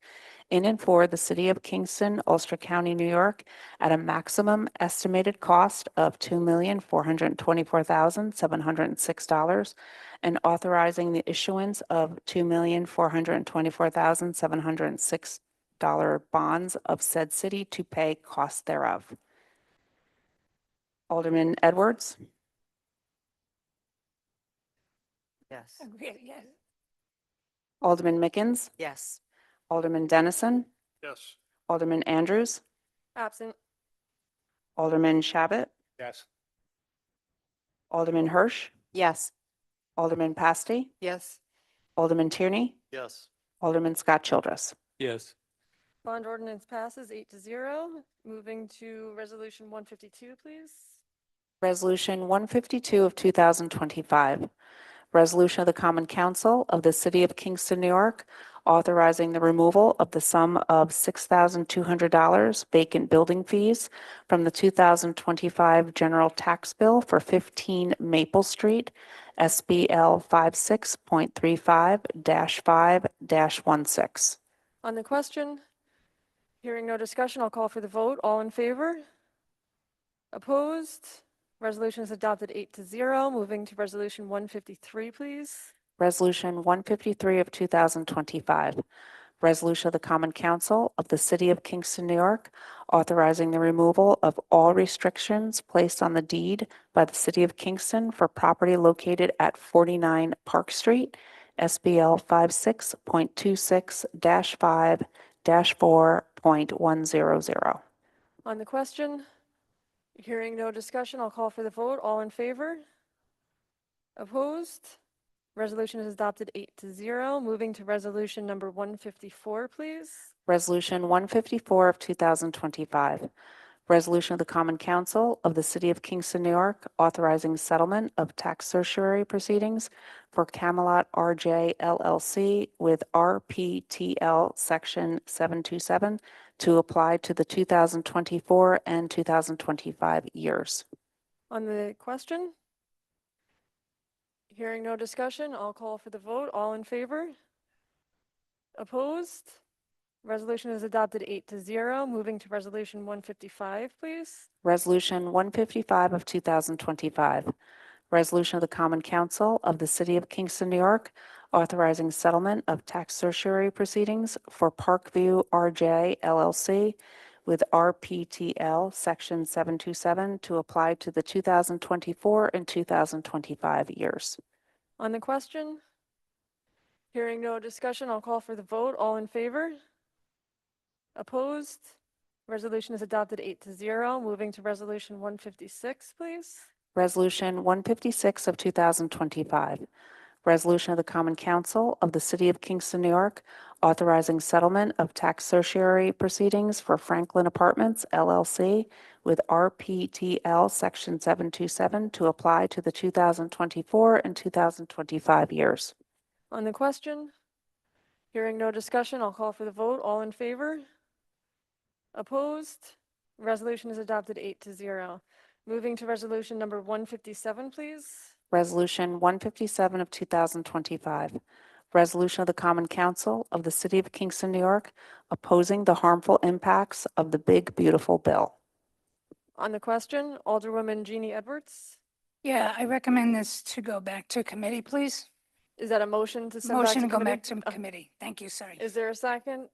in and for the City of Kingston, Ulster County, New York, at a maximum estimated cost of $2,424,706, and authorizing the issuance of $2,424,706 bonds of said city to pay costs thereof. Alderman Edwards. Yes. Yes. Alderman Mickens. Yes. Alderman Dennison. Yes. Alderman Andrews. Absent. Alderman Shabbat. Yes. Alderman Hirsch. Yes. Alderman Pasty. Yes. Alderman Tierney. Yes. Alderman Scott Childress. Yes. Bond ordinance passes 8-0. Moving to resolution 152, please. Resolution 152 of 2025. Resolution of the Common Council of the City of Kingston, New York, authorizing the removal of the sum of $6,200 vacant building fees from the 2025 general tax bill for 15 Maple Street, SBL 56.35-5-16. On the question, hearing no discussion, I'll call for the vote. All in favor? Opposed? Resolution is adopted 8-0. Moving to resolution 153, please. Resolution 153 of 2025. Resolution of the Common Council of the City of Kingston, New York, authorizing the removal of all restrictions placed on the deed by the City of Kingston for property located at 49 Park Street, SBL 56.26-5-4.100. On the question, hearing no discussion, I'll call for the vote. All in favor? Opposed? Resolution is adopted 8-0. Moving to resolution number 154, please. Resolution 154 of 2025. Resolution of the Common Council of the City of Kingston, New York, authorizing settlement of tax certiorari proceedings for Camelot RJ LLC with RPTL Section 727 to apply to the 2024 and 2025 years. On the question, hearing no discussion, I'll call for the vote. All in favor? Opposed? Resolution is adopted 8-0. Moving to resolution 155, please. Resolution 155 of 2025. Resolution of the Common Council of the City of Kingston, New York, authorizing settlement of tax certiorari proceedings for Parkview RJ LLC with RPTL Section 727 to apply to the 2024 and 2025 years. On the question, hearing no discussion, I'll call for the vote. All in favor? Opposed? Resolution is adopted 8-0. Moving to resolution 156, please. Resolution 156 of 2025. Resolution of the Common Council of the City of Kingston, New York, authorizing settlement of tax certiorari proceedings for Franklin Apartments LLC with RPTL Section 727 to apply to the 2024 and 2025 years. On the question, hearing no discussion, I'll call for the vote. All in favor? Opposed? Resolution is adopted 8-0. Moving to resolution number 157, please. Resolution 157 of 2025. Resolution of the Common Council of the City of Kingston, New York, opposing the harmful impacts of the Big Beautiful Bill. On the question, Alderwoman Jeannie Edwards. Yeah, I recommend this to go back to committee, please. Is that a motion to send back Motion to to go committee? back to committee. Thank you, sorry. Is there a second?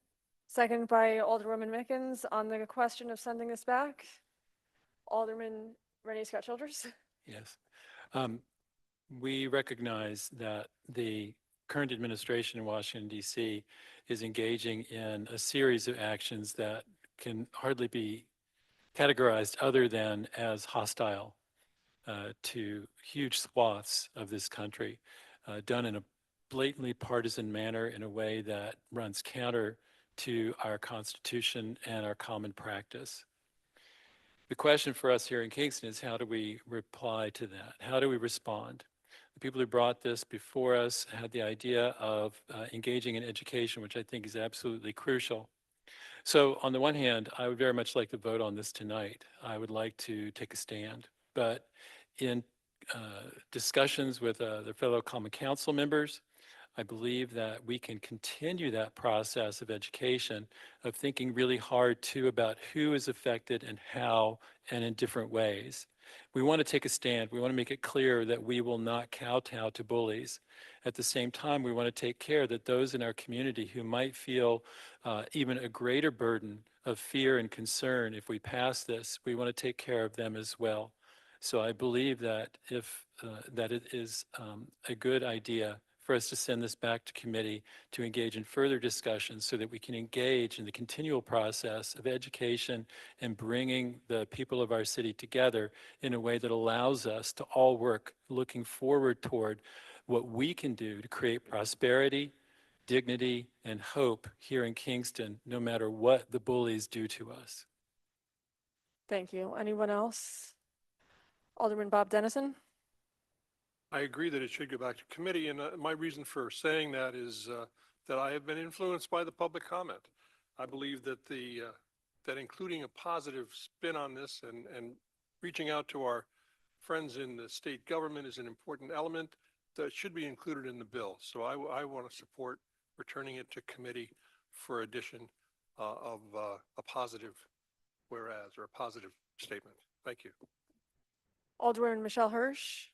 Second by Alderwoman Mickens on the question of sending this back. Alderman Renee Scott Childress. Yes. We recognize that the current administration in Washington, D.C. is engaging in a series of actions that can hardly be categorized other than as hostile to huge swaths of this country, done in a blatantly partisan manner in a way that runs counter to our Constitution and our common practice. The question for us here in Kingston is, how do we reply to that? How do we respond? The people who brought this before us had the idea of engaging in education, which I think is absolutely crucial. So on the one hand, I would very much like to vote on this tonight. I would like to take a stand. But in discussions with the fellow Common Council members, I believe that we can continue that process of education, of thinking really hard too about who is affected and how and in different ways. We want to take a stand. We want to make it clear that we will not kowtow to bullies. At the same time, we want to take care that those in our community who might feel even a greater burden of fear and concern if we pass this, we want to take care of them as well. So I believe that that it is a good idea for us to send this back to committee to engage in further discussions so that we can engage in the continual process of education and bringing the people of our city together in a way that allows us to all work looking forward toward what we can do to create prosperity, dignity, and hope here in Kingston, no matter what the bullies do to us. Thank you. Anyone else? Alderman Bob Dennison? I agree that it should go back to committee, and my reason for saying that is that I have been influenced by the public comment. I believe that that including a positive spin on this and reaching out to our friends in the state government is an important element that should be included in the bill. So I want to support returning it to committee for addition of a positive whereas or a positive statement. Thank you. Alderman Michelle Hirsch?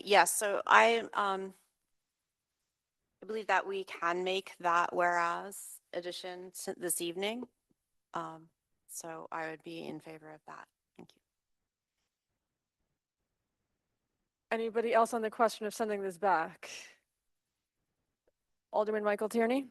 Yes, so I believe that we can make that whereas addition this evening. So I would be in favor of that. Thank you. Anybody else on the question of sending this back? Alderman Michael Tierney?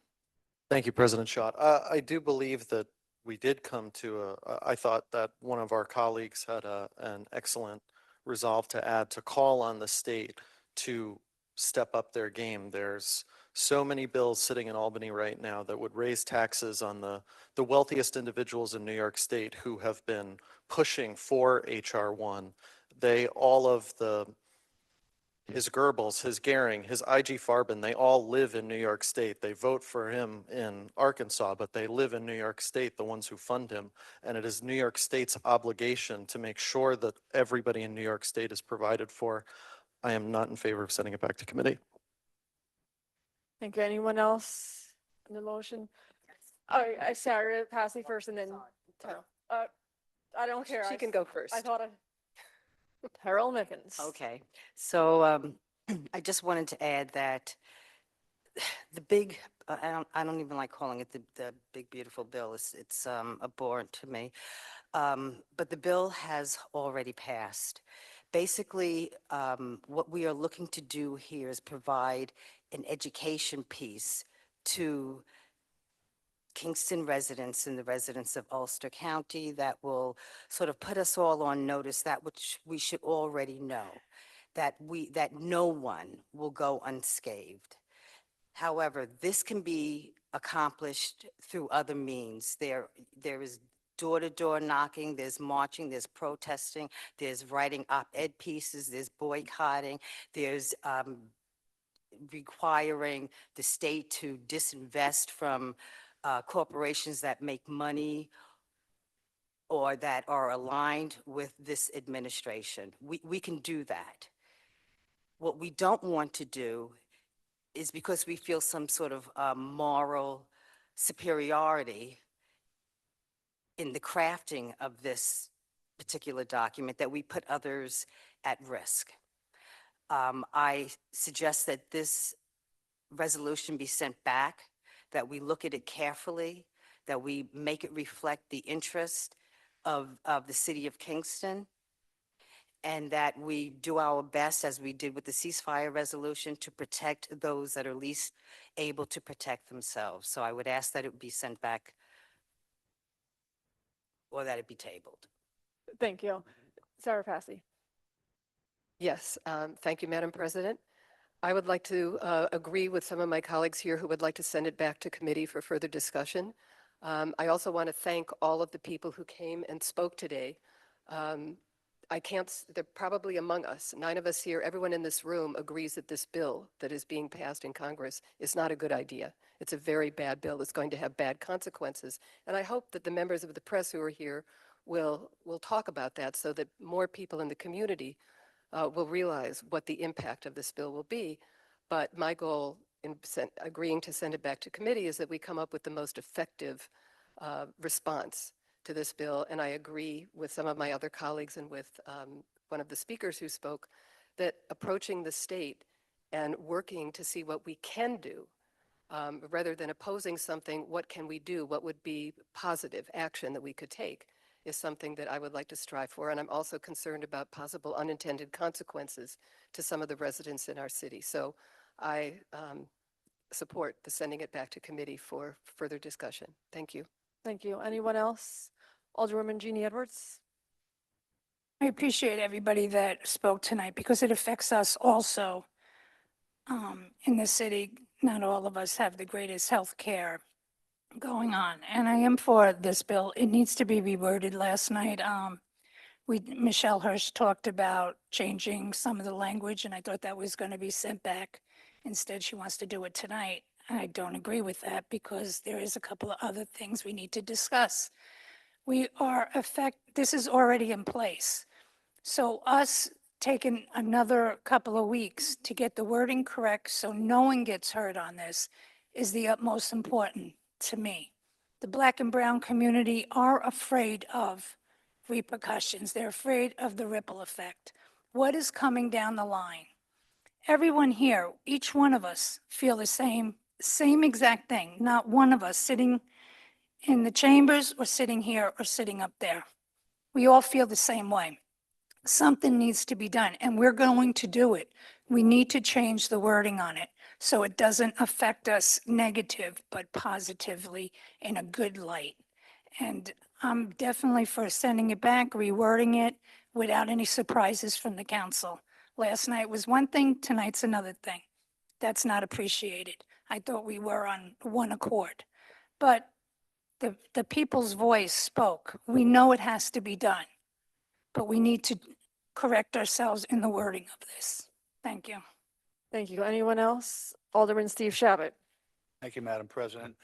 Thank you, President Schott. I do believe that we did come to I thought that one of our colleagues had an excellent resolve to add, to call on the state to step up their game. There's so many bills sitting in Albany right now that would raise taxes on the wealthiest individuals in New York State who have been pushing for HR 1. All of his Goebbels, his Goering, his IG Farben, they all live in New York State. They vote for him in Arkansas, but they live in New York State, the ones who fund him. And it is New York State's obligation to make sure that everybody in New York State is provided for. I am not in favor of sending it back to committee. Thank you. Anyone else in the motion? Oh, Sarah Passy first and then Terrell. I don't care. She can go first. I thought Terrell Mickens. Okay, so I just wanted to add that the big, I don't even like calling it the big beautiful bill. It's abhorrent to me. But the bill has already passed. Basically, what we are looking to do here is provide an education piece to Kingston residents and the residents of Ulster County that will sort of put us all on notice that which we should already know, that no one will go unscathed. However, this can be accomplished through other means. There is door-to-door knocking, there's marching, there's protesting, there's writing op-ed pieces, there's boycotting, there's requiring the state to disinvest from corporations that make money or that are aligned with this administration. We can do that. What we don't want to do is, because we feel some sort of moral superiority in the crafting of this particular document, that we put others at risk. I suggest that this resolution be sent back, that we look at it carefully, that we make it reflect the interest of the city of Kingston, and that we do our best, as we did with the ceasefire resolution, to protect those that are least able to protect themselves. So I would ask that it be sent back, or that it be tabled. Thank you. Sarah Passy. Yes, thank you, Madam President. I would like to agree with some of my colleagues here who would like to send it back to committee for further discussion. I also want to thank all of the people who came and spoke today. They're probably among us. 9 of us here, everyone in this room agrees that this bill that is being passed in Congress is not a good idea. It's a very bad bill. It's going to have bad consequences. And I hope that the members of the press who are here will talk about that so that more people in the community will realize what the impact of this bill will be. But my goal in agreeing to send it back to committee is that we come up with the most effective response to this bill. And I agree with some of my other colleagues and with one of the speakers who spoke that approaching the state and working to see what we can do rather than opposing something, what can we do? What would be positive action that we could take is something that I would like to strive for. And I'm also concerned about possible unintended consequences to some of the residents in our city. So I support the sending it back to committee for further discussion. Thank you. Thank you. Anyone else? Alderwoman Jeannie Edwards. I appreciate everybody that spoke tonight because it affects us also in the city. Not all of us have the greatest health care going on, and I am for this bill. It needs to be reworded. Last night, Michelle Hirsch talked about changing some of the language, and I thought that was going to be sent back. Instead, she wants to do it tonight. I don't agree with that because there is a couple of other things we need to discuss. This is already in place. So us taking another couple of weeks to get the wording correct so no one gets hurt on this is the utmost important to me. The Black and brown community are afraid of repercussions. They're afraid of the ripple effect. What is coming down the line? Everyone here, each one of us feel the same exact thing. Not one of us sitting in the chambers or sitting here or sitting up there. We all feel the same way. Something needs to be done, and we're going to do it. We need to change the wording on it so it doesn't affect us negative, but positively in a good light. And I'm definitely for sending it back, rewording it without any surprises from the council. Last night was one thing, tonight's another thing. That's not appreciated. I thought we were on one accord. But the people's voice spoke. We know it has to be done, but we need to correct ourselves in the wording of this. Thank you. Thank you. Anyone else? Alderman Steve Shabbat. Thank you, Madam President.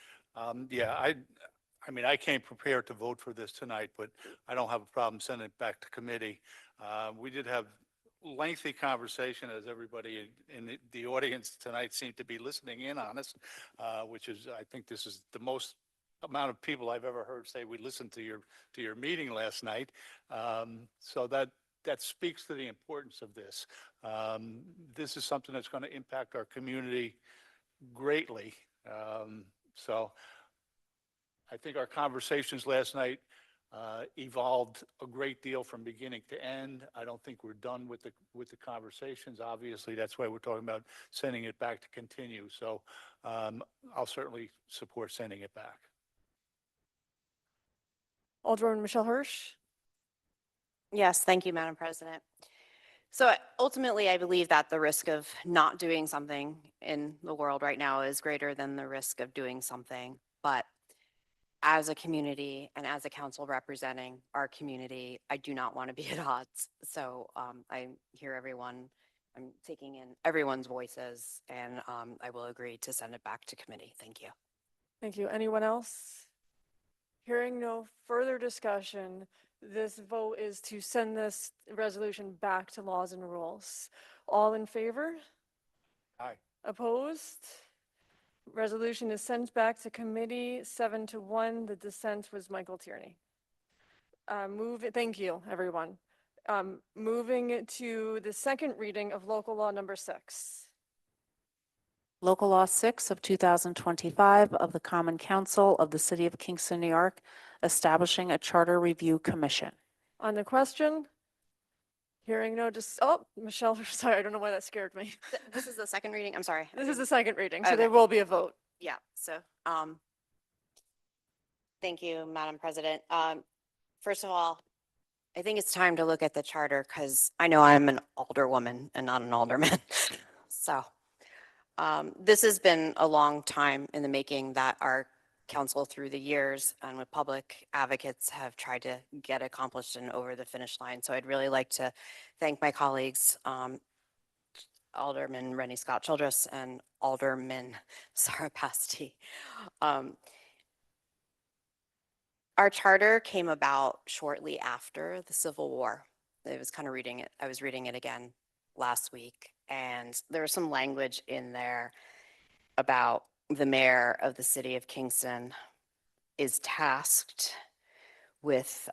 Yeah, I mean, I came prepared to vote for this tonight, but I don't have a problem sending it back to committee. We did have lengthy conversation, as everybody in the audience tonight seemed to be listening in on us, which is, I think this is the most amount of people I've ever heard say we listened to your meeting last night. So that speaks to the importance of this. This is something that's going to impact our community greatly. So I think our conversations last night evolved a great deal from beginning to end. I don't think we're done with the conversations. Obviously, that's why we're talking about sending it back to continue. So I'll certainly support sending it back. Alderwoman Michelle Hirsch. Yes, thank you, Madam President. So ultimately, I believe that the risk of not doing something in the world right now is greater than the risk of doing something. But as a community and as a council representing our community, I do not want to be at odds. So I hear everyone, I'm taking in everyone's voices, and I will agree to send it back to committee. Thank you. Thank you. Anyone else? Hearing no further discussion, this vote is to send this resolution back to Laws and Rules. All in favor? Aye. Opposed? Resolution is sent back to committee 7-1. The dissent was Michael Tierney. Thank you, everyone. Moving to the second reading of local law number 6. Local Law 6 of 2025 of the Common Council of the City of Kingston, New York, establishing a Charter Review Commission. On the question? Hearing no Michelle, sorry, I don't know why that scared me. This is the second reading. I'm sorry. This is the second reading, so Okay. there will be a vote. Yeah, so thank you, Madam President. First of all, I think it's time to look at the charter because I know I'm an alderwoman and not an alderman. So this has been a long time in the making that our council through the years and with public advocates have tried to get accomplished and over the finish line. So I'd really like to thank my colleagues, Alderman Rennie Scott Childress and Alderman Sarah Pasty. Our charter came about shortly after the Civil War. I was reading it again last week. And there's some language in there about the mayor of the city of Kingston is tasked with,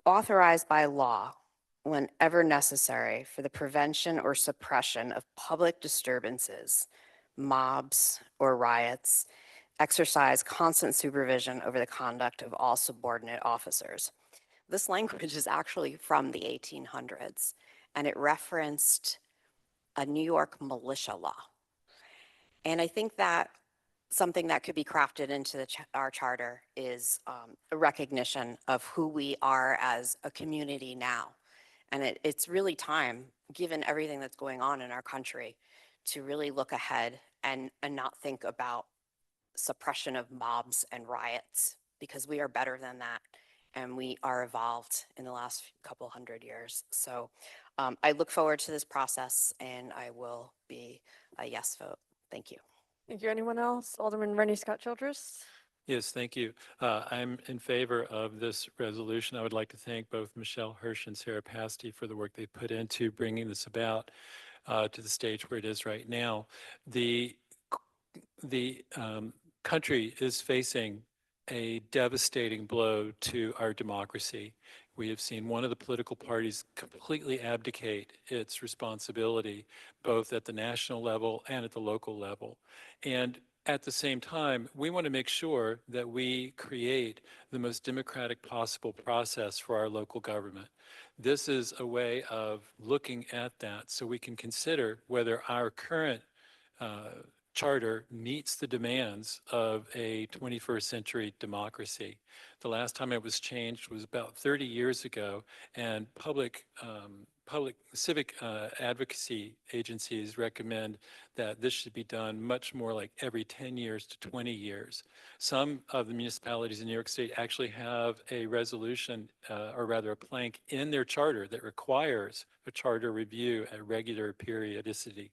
authorized by law whenever necessary for the prevention or suppression of public disturbances, mobs, or riots, exercise constant supervision over the conduct of all subordinate officers. This language is actually from the 1800s, and it referenced a New York militia law. And I think that something that could be crafted into our charter is a recognition of who we are as a community now. And it's really time, given everything that's going on in our country, to really look ahead and not think about suppression of mobs and riots, because we are better than that. And we are evolved in the last couple hundred years. So I look forward to this process, and I will be a yes vote. Thank you. Thank you. Anyone else? Alderman Rennie Scott Childress. Yes, thank you. I'm in favor of this resolution. I would like to thank both Michelle Hirsch and Sarah Pasty for the work they put into bringing this about to the stage where it is right now. The country is facing a devastating blow to our democracy. We have seen one of the political parties completely abdicate its responsibility, both at the national level and at the local level. And at the same time, we want to make sure that we create the most democratic possible process for our local government. This is a way of looking at that so we can consider whether our current charter meets the demands of a 21st century democracy. The last time it was changed was about 30 years ago, and civic advocacy agencies recommend that this should be done much more like every 10 years to 20 years. Some of the municipalities in New York State actually have a resolution, or rather a plank in their charter that requires a charter review at regular periodicity.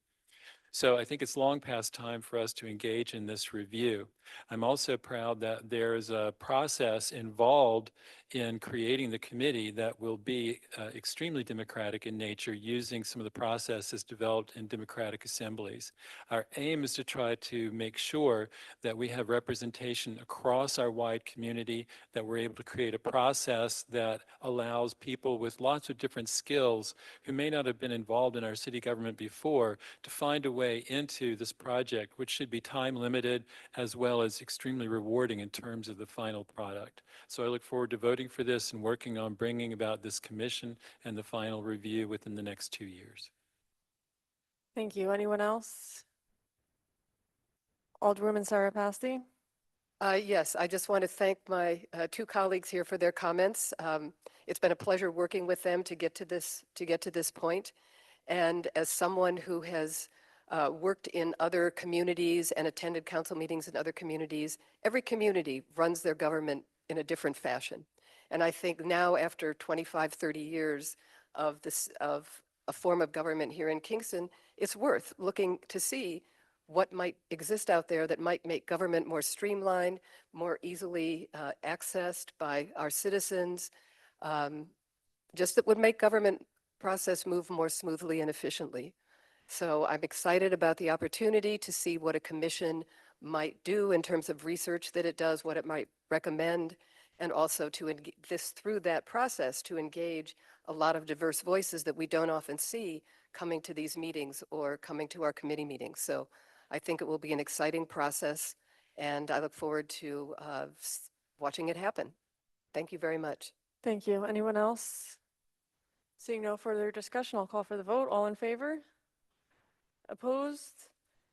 So I think it's long past time for us to engage in this review. I'm also proud that there's a process involved in creating the committee that will be extremely democratic in nature, using some of the processes developed in democratic assemblies. Our aim is to try to make sure that we have representation across our wide community, that we're able to create a process that allows people with lots of different skills who may not have been involved in our city government before to find a way into this project, which should be time limited as well as extremely rewarding in terms of the final product. So I look forward to voting for this and working on bringing about this commission and the final review within the next 2 years. Thank you. Anyone else? Alderwoman Sarah Pasty. Yes, I just want to thank my two colleagues here for their comments. It's been a pleasure working with them to get to this point. And as someone who has worked in other communities and attended council meetings in other communities, every community runs their government in a different fashion. And I think now, after 25, 30 years of a form of government here in Kingston, it's worth looking to see what might exist out there that might make government more streamlined, more easily accessed by our citizens, just that would make government process move more smoothly and efficiently. So I'm excited about the opportunity to see what a commission might do in terms of research that it does, what it might recommend, and also to through that process to engage a lot of diverse voices that we don't often see coming to these meetings or coming to our committee meetings. So I think it will be an exciting process, and I look forward to watching it happen. Thank you very much. Thank you. Anyone else? Seeing no further discussion, I'll call for the vote. All in favor? Opposed?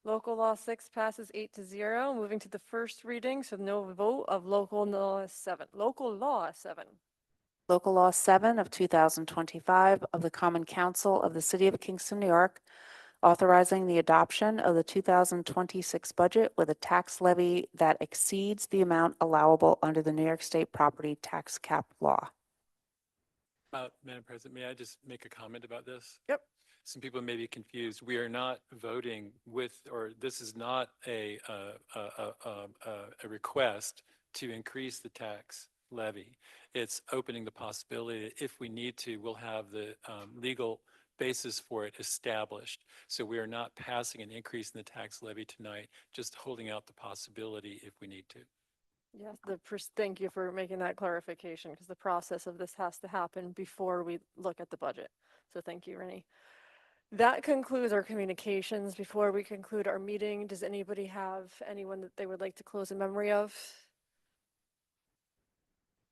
Local Law 6 passes 8-0. Moving to the first reading, so no vote of Local Law 7. Local Law 7. Local Law 7 of 2025 of the Common Council of the City of Kingston, New York, authorizing the adoption of the 2026 budget with a tax levy that exceeds the amount allowable under the New York State property tax cap law. Madam President, may I just make a comment about this? Yep. Some people may be confused. We are not voting with, or this is not a request to increase the tax. levy. It's opening the possibility that if we need to, we'll have the legal basis for it established. So we are not passing an increase in the tax levy tonight, just holding out the possibility if we need to. Yes, thank you for making that clarification, because the process of this has to happen before we look at the budget. So thank you, Rennie. That concludes our communications. Before we conclude our meeting, does anybody have anyone that they would like to close in memory of?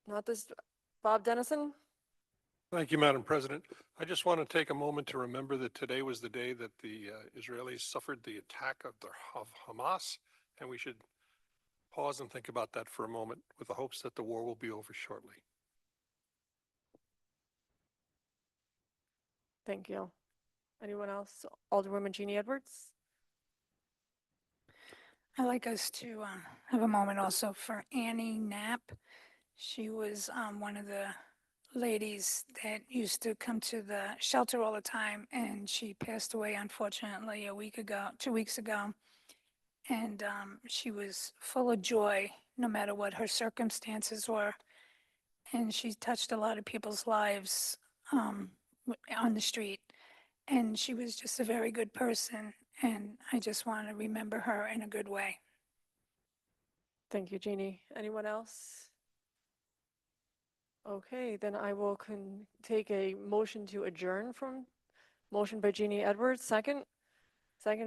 Not this, Bob Dennison? Thank you, Madam President. I just want to take a moment to remember that today was the day that the Israelis suffered the attack of Hamas, and we should pause and think about that for a moment with the hopes that the war will be over shortly. Thank you. Anyone else? Alderwoman Jeannie Edwards? I'd like us to have a moment also for Annie Knapp. She was one of the ladies that used to come to the shelter all the time, and she passed away unfortunately 2 weeks ago. And she was full of joy no matter what her circumstances were. And she touched a lot of people's lives on the street. And she was just a very good person. And I just want to remember her in a good way. Thank you, Jeannie. Anyone else? Okay, then I will take a motion to adjourn motion by Jeannie Edwards, second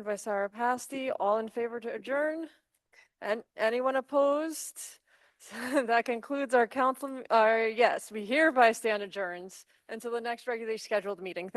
by Sarah Pasty. All in favor to adjourn? And anyone opposed? That concludes our council. Yes, we hereby stand adjourned until the next regularly scheduled meeting.